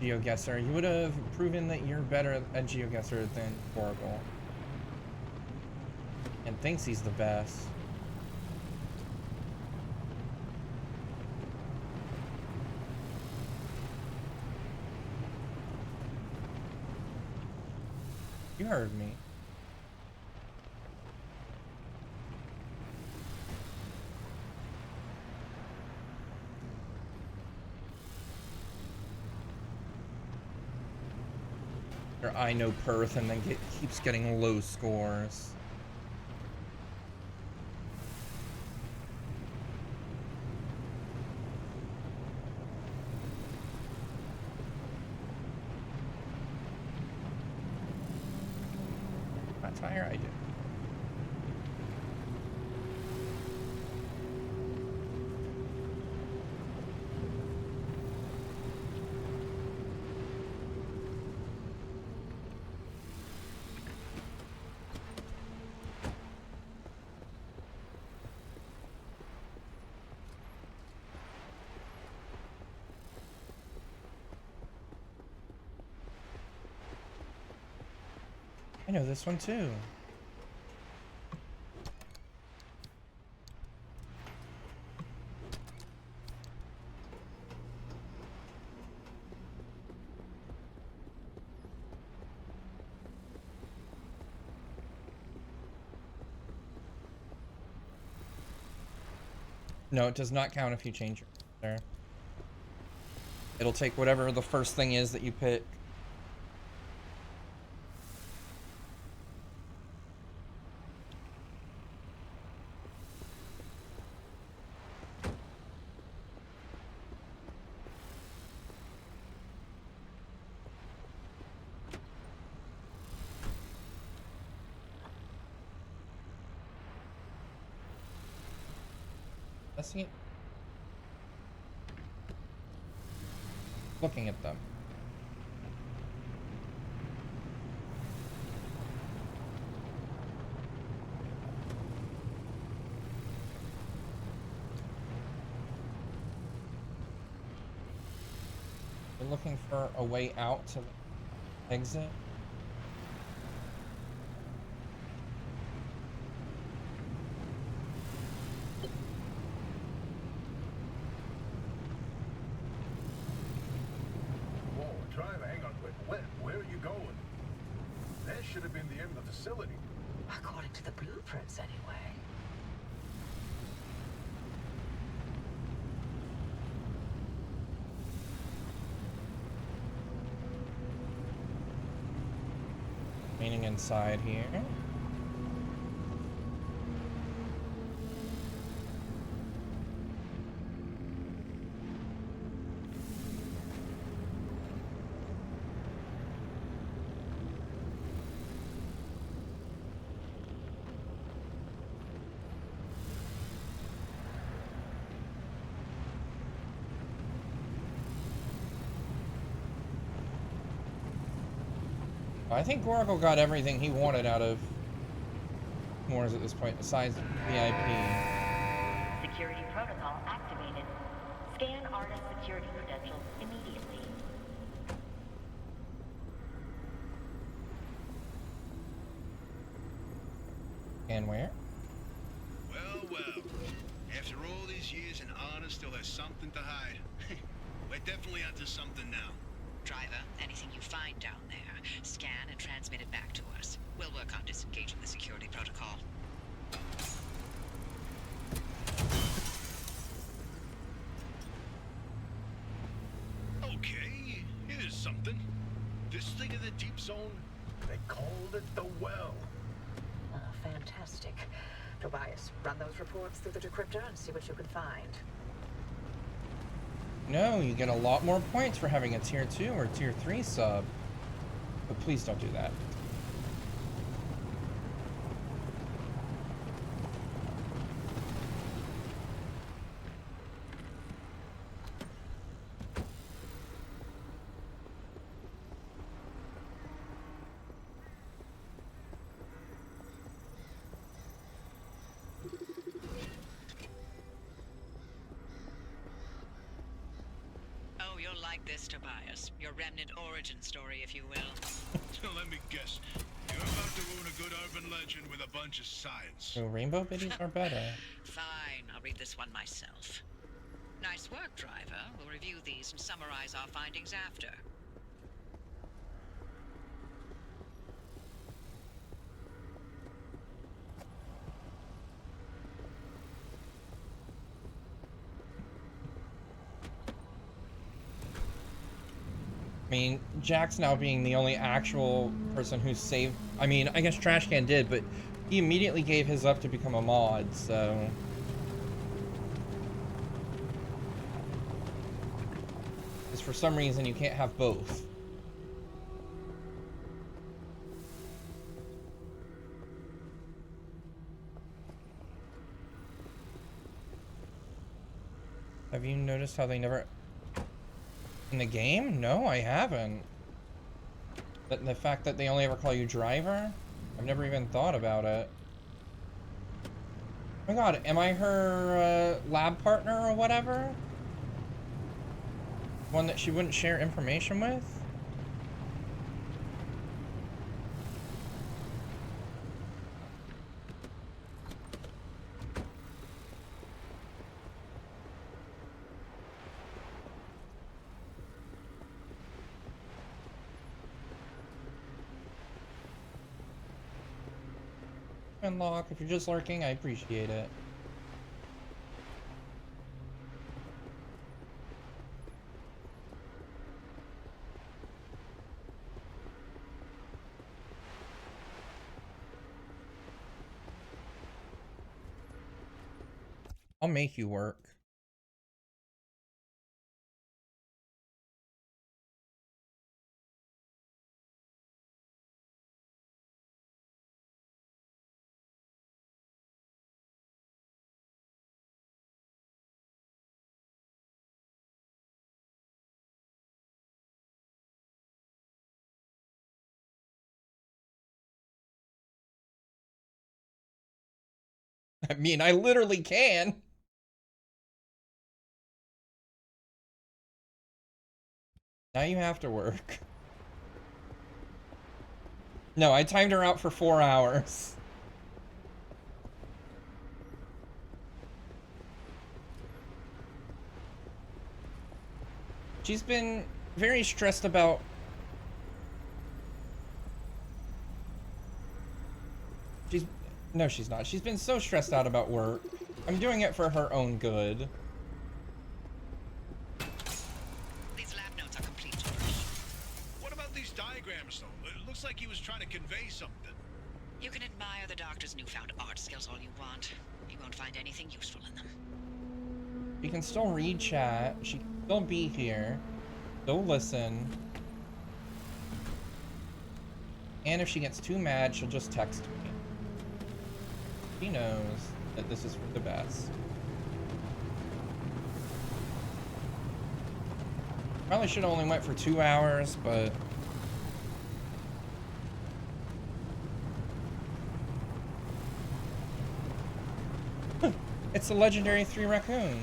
GeoGuessr, you would have proven that you're better at GeoGuessr than Gorgle. And thinks he's the best. You heard me. Or I know Perth and then keeps getting low scores. What tire I did? I know this one too. No, it does not count if you change your there. It'll take whatever the first thing is that you pick. Let's see. Looking at them. We're looking for a way out to the exit. Whoa, driver, hang on. Where are you going? That should have been the end of the facility. According to the blueprints, anyway. Meaning inside here. I think Gorgle got everything he wanted out of Moors at this point, besides VIP. Security protocol activated. Scan artist security credentials immediately. And where? Well, well. After all these years, and Anna still has something to hide. We're definitely onto something now. Driver, anything you find down there, scan and transmit it back to us. We'll work on disengaging the security protocol. Okay, here's something. This thing in the deep zone? They called it the well. Oh, fantastic. Tobias, run those reports through the decryptor and see what you can find. No, you get a lot more points for having a tier 2 or tier 3 sub. But please don't do that. Oh, you'll like this, Tobias. Your remnant origin story, if you will. So let me guess. You're about to ruin a good urban legend with a bunch of science. So rainbow biddies are better. Fine, I'll read this one myself. Nice work, driver. We'll review these and summarize our findings after. I mean, Jack's now being the only actual person who saved... I mean, I guess Trashcan did, but he immediately gave his up to become a mod, so... Because for some reason you can't have both. Have you noticed how they never... In the game? No, I haven't. But the fact that they only ever call you driver? I've never even thought about it. Oh my god, am I her lab partner or whatever? One that she wouldn't share information with? Unlock, if you're just lurking, I appreciate it. I'll make you work. I mean, I literally can. Now you have to work. No, I timed her out for 4 hours. She's been very stressed about... No, she's not. She's been so stressed out about work. I'm doing it for her own good. These lab notes are complete, George. What about these diagrams, though? It looks like he was trying to convey something. You can admire the doctor's newfound art skills all you want. You won't find anything useful in them. She can still read chat. She can still be here. Still listen. And if she gets too mad, she'll just text me. She knows that this is for the best. Probably should have only went for 2 hours, but... It's the legendary 3 raccoons.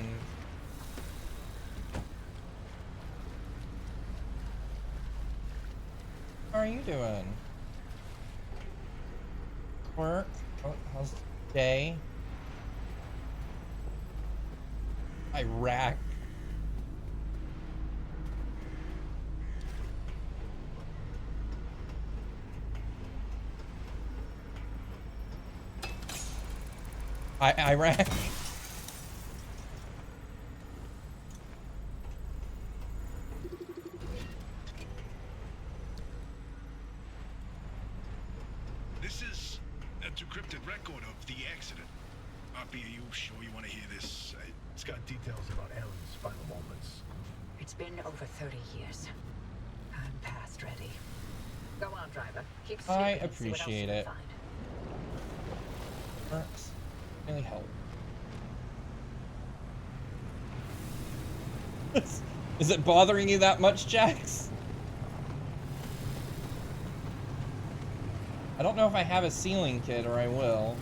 How are you doing? Work? How's day. Iraq. Iraq. This is a decrypted record of the accident. Poppy, are you sure you want to hear this? It's got details about Ellen's final moments. It's been over 30 years. I'm past ready. Go on, driver. Keep I sweeping and see what else appreciate you can it. find. Works. Really help. Is it bothering you that much, Jax? I don't know if I have a sealing kit, or I will.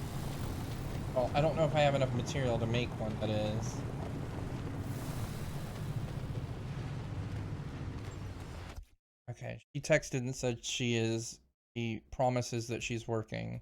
Well, I don't know if I have enough material to make one, that is. Okay, she texted and said she promises that she's working.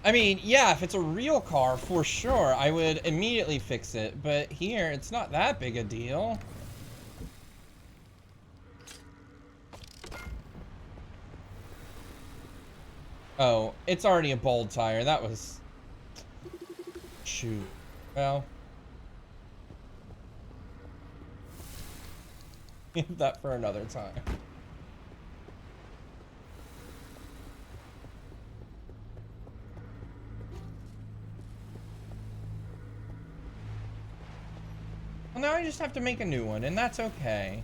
I mean, yeah, if it's a real car, for sure, I would immediately fix it. But here, it's not that big a deal. Oh, it's already a bold tire. That was... Shoot. Well... Leave that for another time. Well, now I just have to make a new one, and that's okay.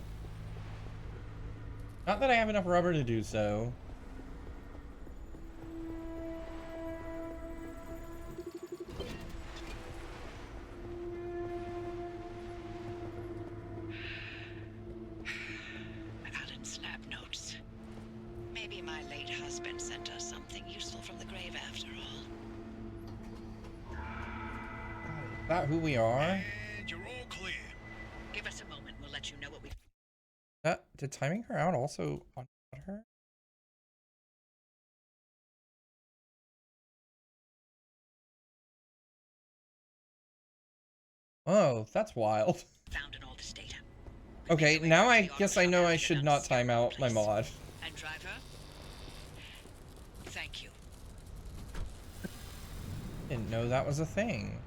Not that I have enough rubber to do so. Alan's lab notes. Maybe my late husband sent us something useful from the grave after all. Is that who we are? And you're all clear. Give us a moment, we'll let you know what we... Did timing her out also on her? Oh, that's wild. found in all this data. Okay, Maybe we now got I the guess I know I autopsy should done not to time out my place. mod. And driver, thank you. Didn't know that was a thing.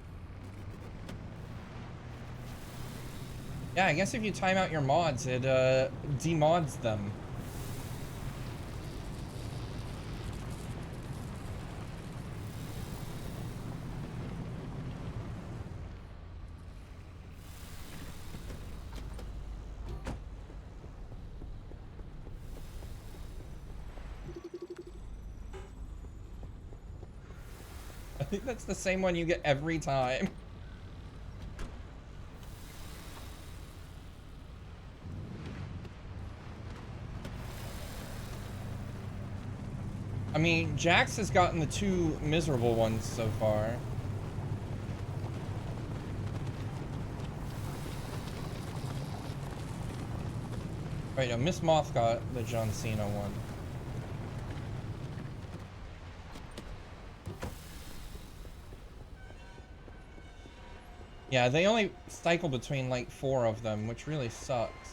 Yeah, I guess if you time out your mods, it demods them. I think that's the same one you get every time. I mean, Jax has gotten the two miserable ones so far. Wait, no, Miss Moth got the John Cena one. Yeah, they only cycle between like 4 of them, which really sucks.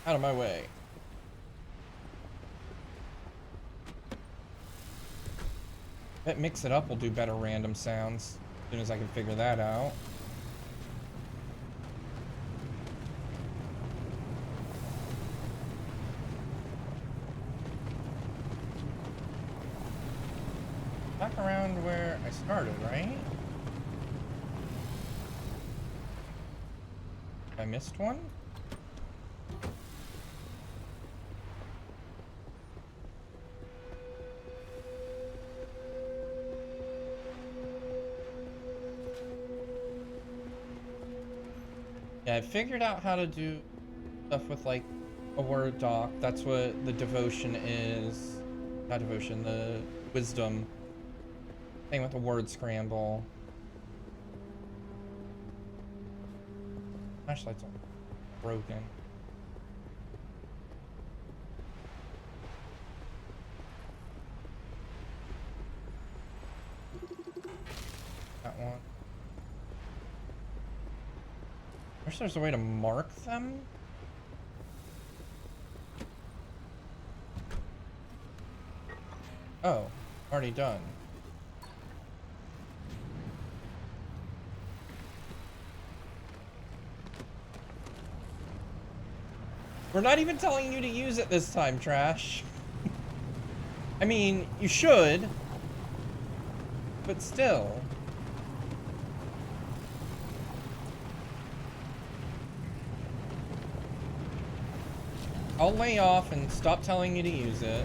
Out of my way. Bet Mix It Up will do better random sounds as soon as I can figure that out. Back around where I started, right? I missed one? Yeah, I figured out how to do stuff with like a Word doc. That's what the devotion is. Not devotion, the wisdom. Same with the word scramble. Flashlight's all broken. That one. Wish there's a way to mark them. Oh, already done. We're not even telling you to use it this time, Trash. I mean, you should, but still. I'll lay off and stop telling you to use it.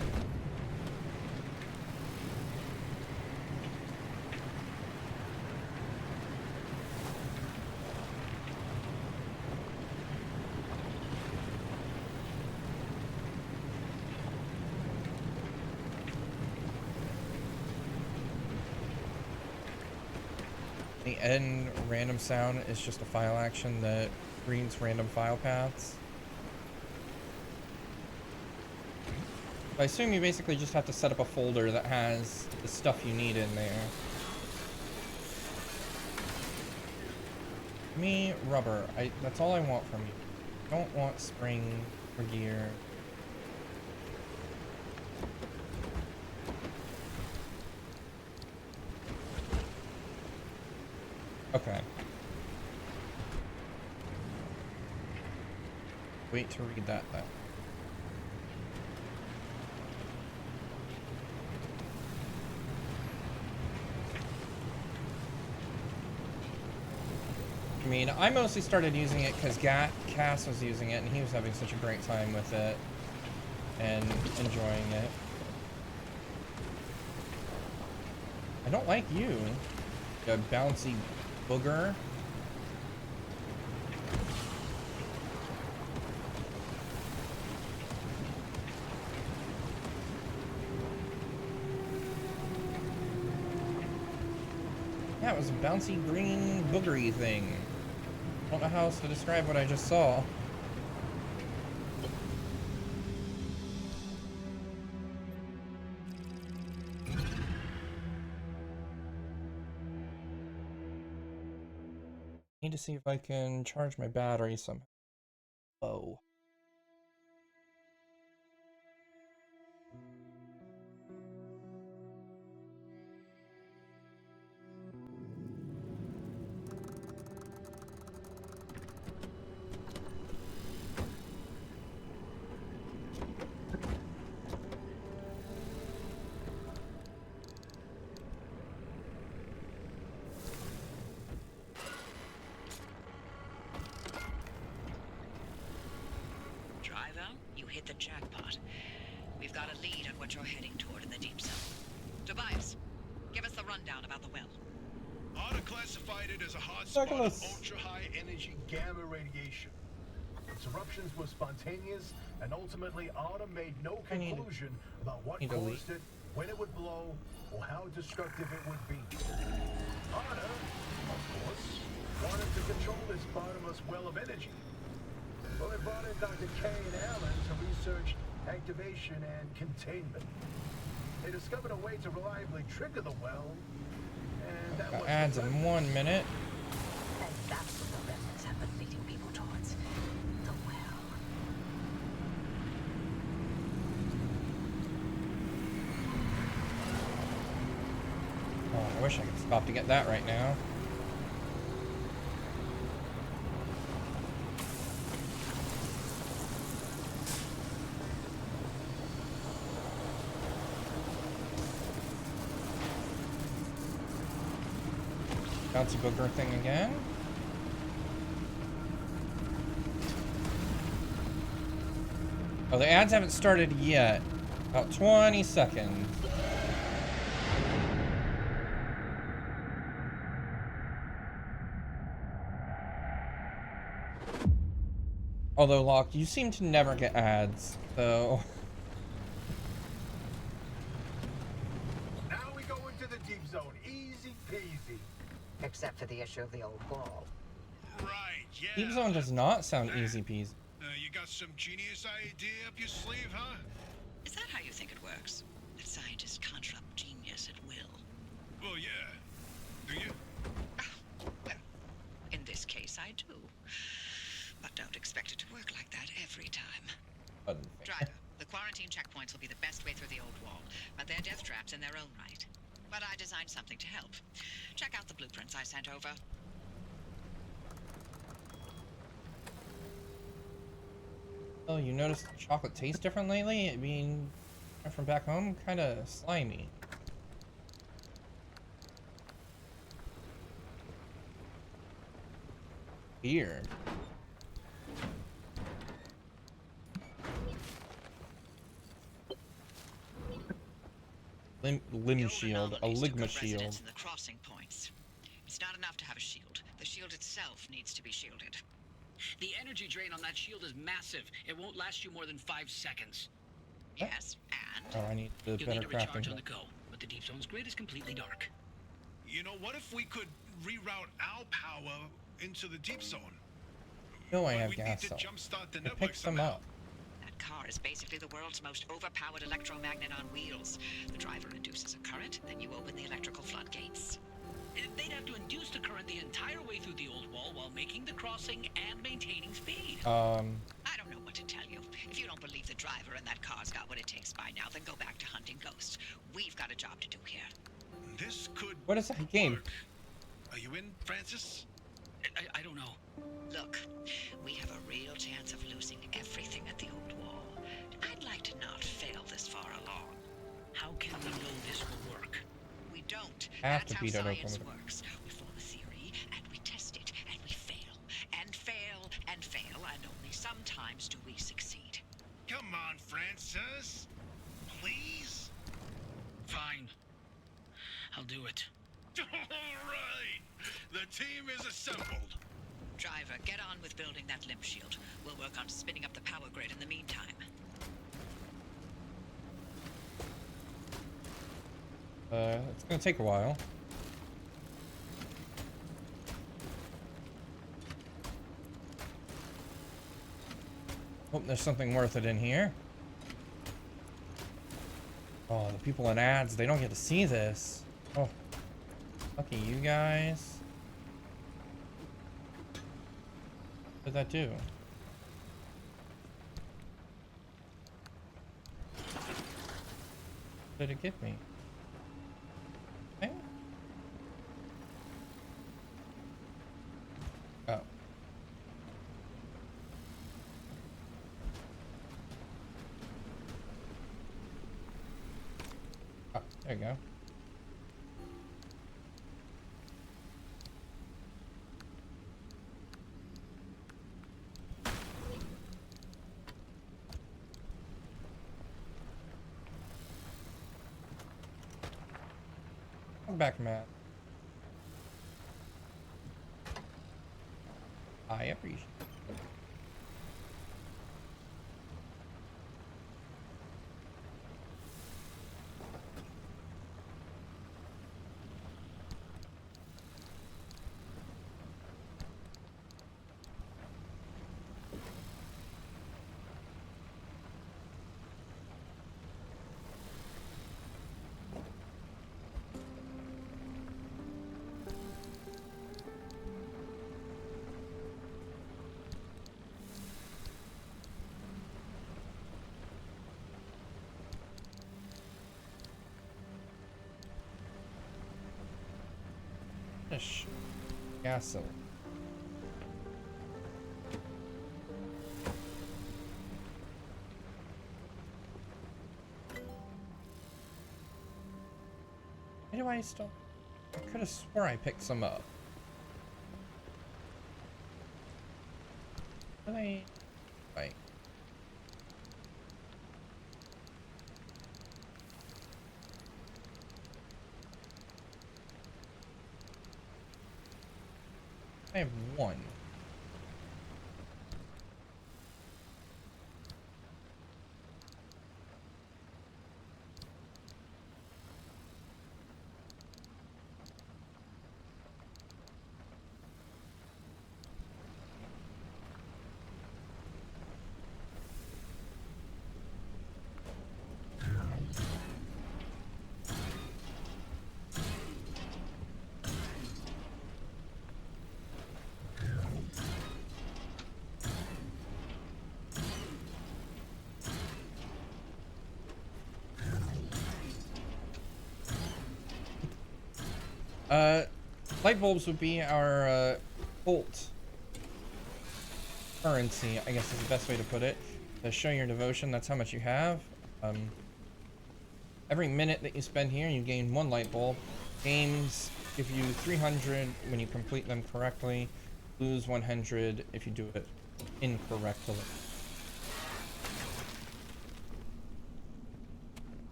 The end random sound is just a file action that reads random file paths. I assume you basically just have to set up a folder that has the stuff you need in there. Me, rubber. That's all I want from you. I don't want spring or gear. Okay. Wait to read that then. I mean, I mostly started using it because Cass was using it and he was having such a great time with it and enjoying it. I don't like you, you bouncy booger. Yeah, it was a bouncy green boogery thing. I don't know how else to describe what I just saw. Need to see if I can charge my battery somehow. Oh. Hit the jackpot. We've got a lead on what you're heading toward in the deep zone. Tobias, give us the rundown about the well. Otta classified it as a hotspot of ultra-high energy gamma radiation. Its eruptions were spontaneous, and ultimately Otta made no conclusion about what caused it, when it would blow, or how destructive it would be. Otta, of course, wanted to control this bottomless well of energy. Well, they brought in Dr. K and Allen to research activation and containment. They discovered a way to reliably trigger the well, and that was ads in 1 minute. And that's what the remnants have been leading people towards. The well. Oh, I wish I could stop to get that right now. Bouncy booger thing again. Oh, the ads haven't started yet. About 20 seconds. Although, Locke, you seem to never get ads, so... Now we go into the deep zone. Easy peasy. Except for the issue of the old wall. Right, yeah. Deep Zone does not sound easy peasy. You got some genius idea up your sleeve, huh? Is that how you think it works? That scientists conjure up genius at will? Well, yeah. Do you? Well, in this case, I do. But don't expect it to work like that every time. Driver, the quarantine checkpoints will be the best way through the old wall, but they're death traps in their own right. But I designed something to help. Check out the blueprints I sent over. Oh, you noticed the chocolate tastes different lately? I mean, from back home, kind of slimy. Weird. Limb shield, a ligma shield. In the crossing points. It's not enough to have a shield. The shield itself needs to be shielded. The energy drain on that shield is massive. It won't last you more than 5 seconds. Yes, and Oh, I need the You'll better need to recharge crafting. on the go, but the deep zone's grid is completely dark. You know, what if we could reroute our power into the deep zone? No, I But have we'd gas need to cells. jumpstart the It network picks them somehow. up. that car is basically the world's most overpowered electromagnet on wheels. The driver induces a current, then you open the electrical floodgates. They'd have to induce the current the entire way through the old wall while making the crossing and maintaining speed. I don't know what to tell you. If you don't believe the driver and that car's got what it takes by now, then go back to hunting ghosts. We've got a job to do here. This could What is that game? work. Are you in, Francis? I don't know. Look, we have a real chance of losing everything at the old wall. I'd like to not fail this far along. How can we know this will work? We don't. Have That's to how beat it open science with- works. We form a theory, and we test it, and we fail. And fail, and fail, and only sometimes do we succeed. Come on, Francis. Please? Fine. I'll do it. All right. The team is assembled. Driver, get on with building that limb shield. We'll work on spinning up the power grid in the meantime. It's gonna take a while. Hope there's something worth it in here. Oh, the people in ads, they don't get to see this. Oh, lucky you guys. What did that do? What did it give me? Okay. Oh. Oh, there you go. Welcome back, Matt. I appreciate it. Fish. Castle. Why do I still? I could have swore I picked some up. Did I? Wait. I have one. Light bulbs would be our cult currency, I guess is the best way to put it. To show your devotion, that's how much you have. Every minute that you spend here, you gain 1 light bulb. Games give you 300 when you complete them correctly. Lose 100 if you do it incorrectly.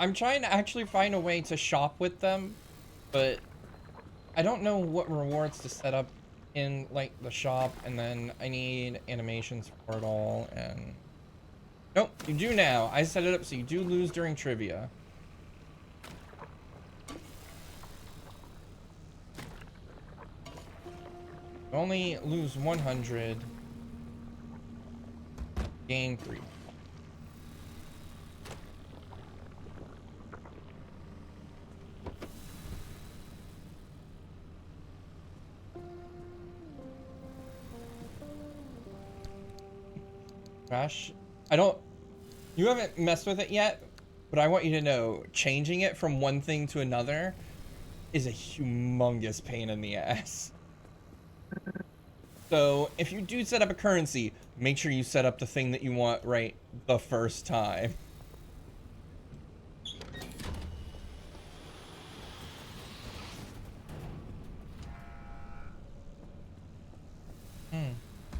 I'm trying to actually find a way to shop with them, but I don't know what rewards to set up in, like, the shop, and then I need animations for it all, and... Nope, you do now. I set it up so you do lose during trivia. You only lose 100. Gain 3. Crash. You haven't messed with it yet, but I want you to know, changing it from one thing to another is a humongous pain in the ass. So, if you do set up a currency, make sure you set up the thing that you want right the first time.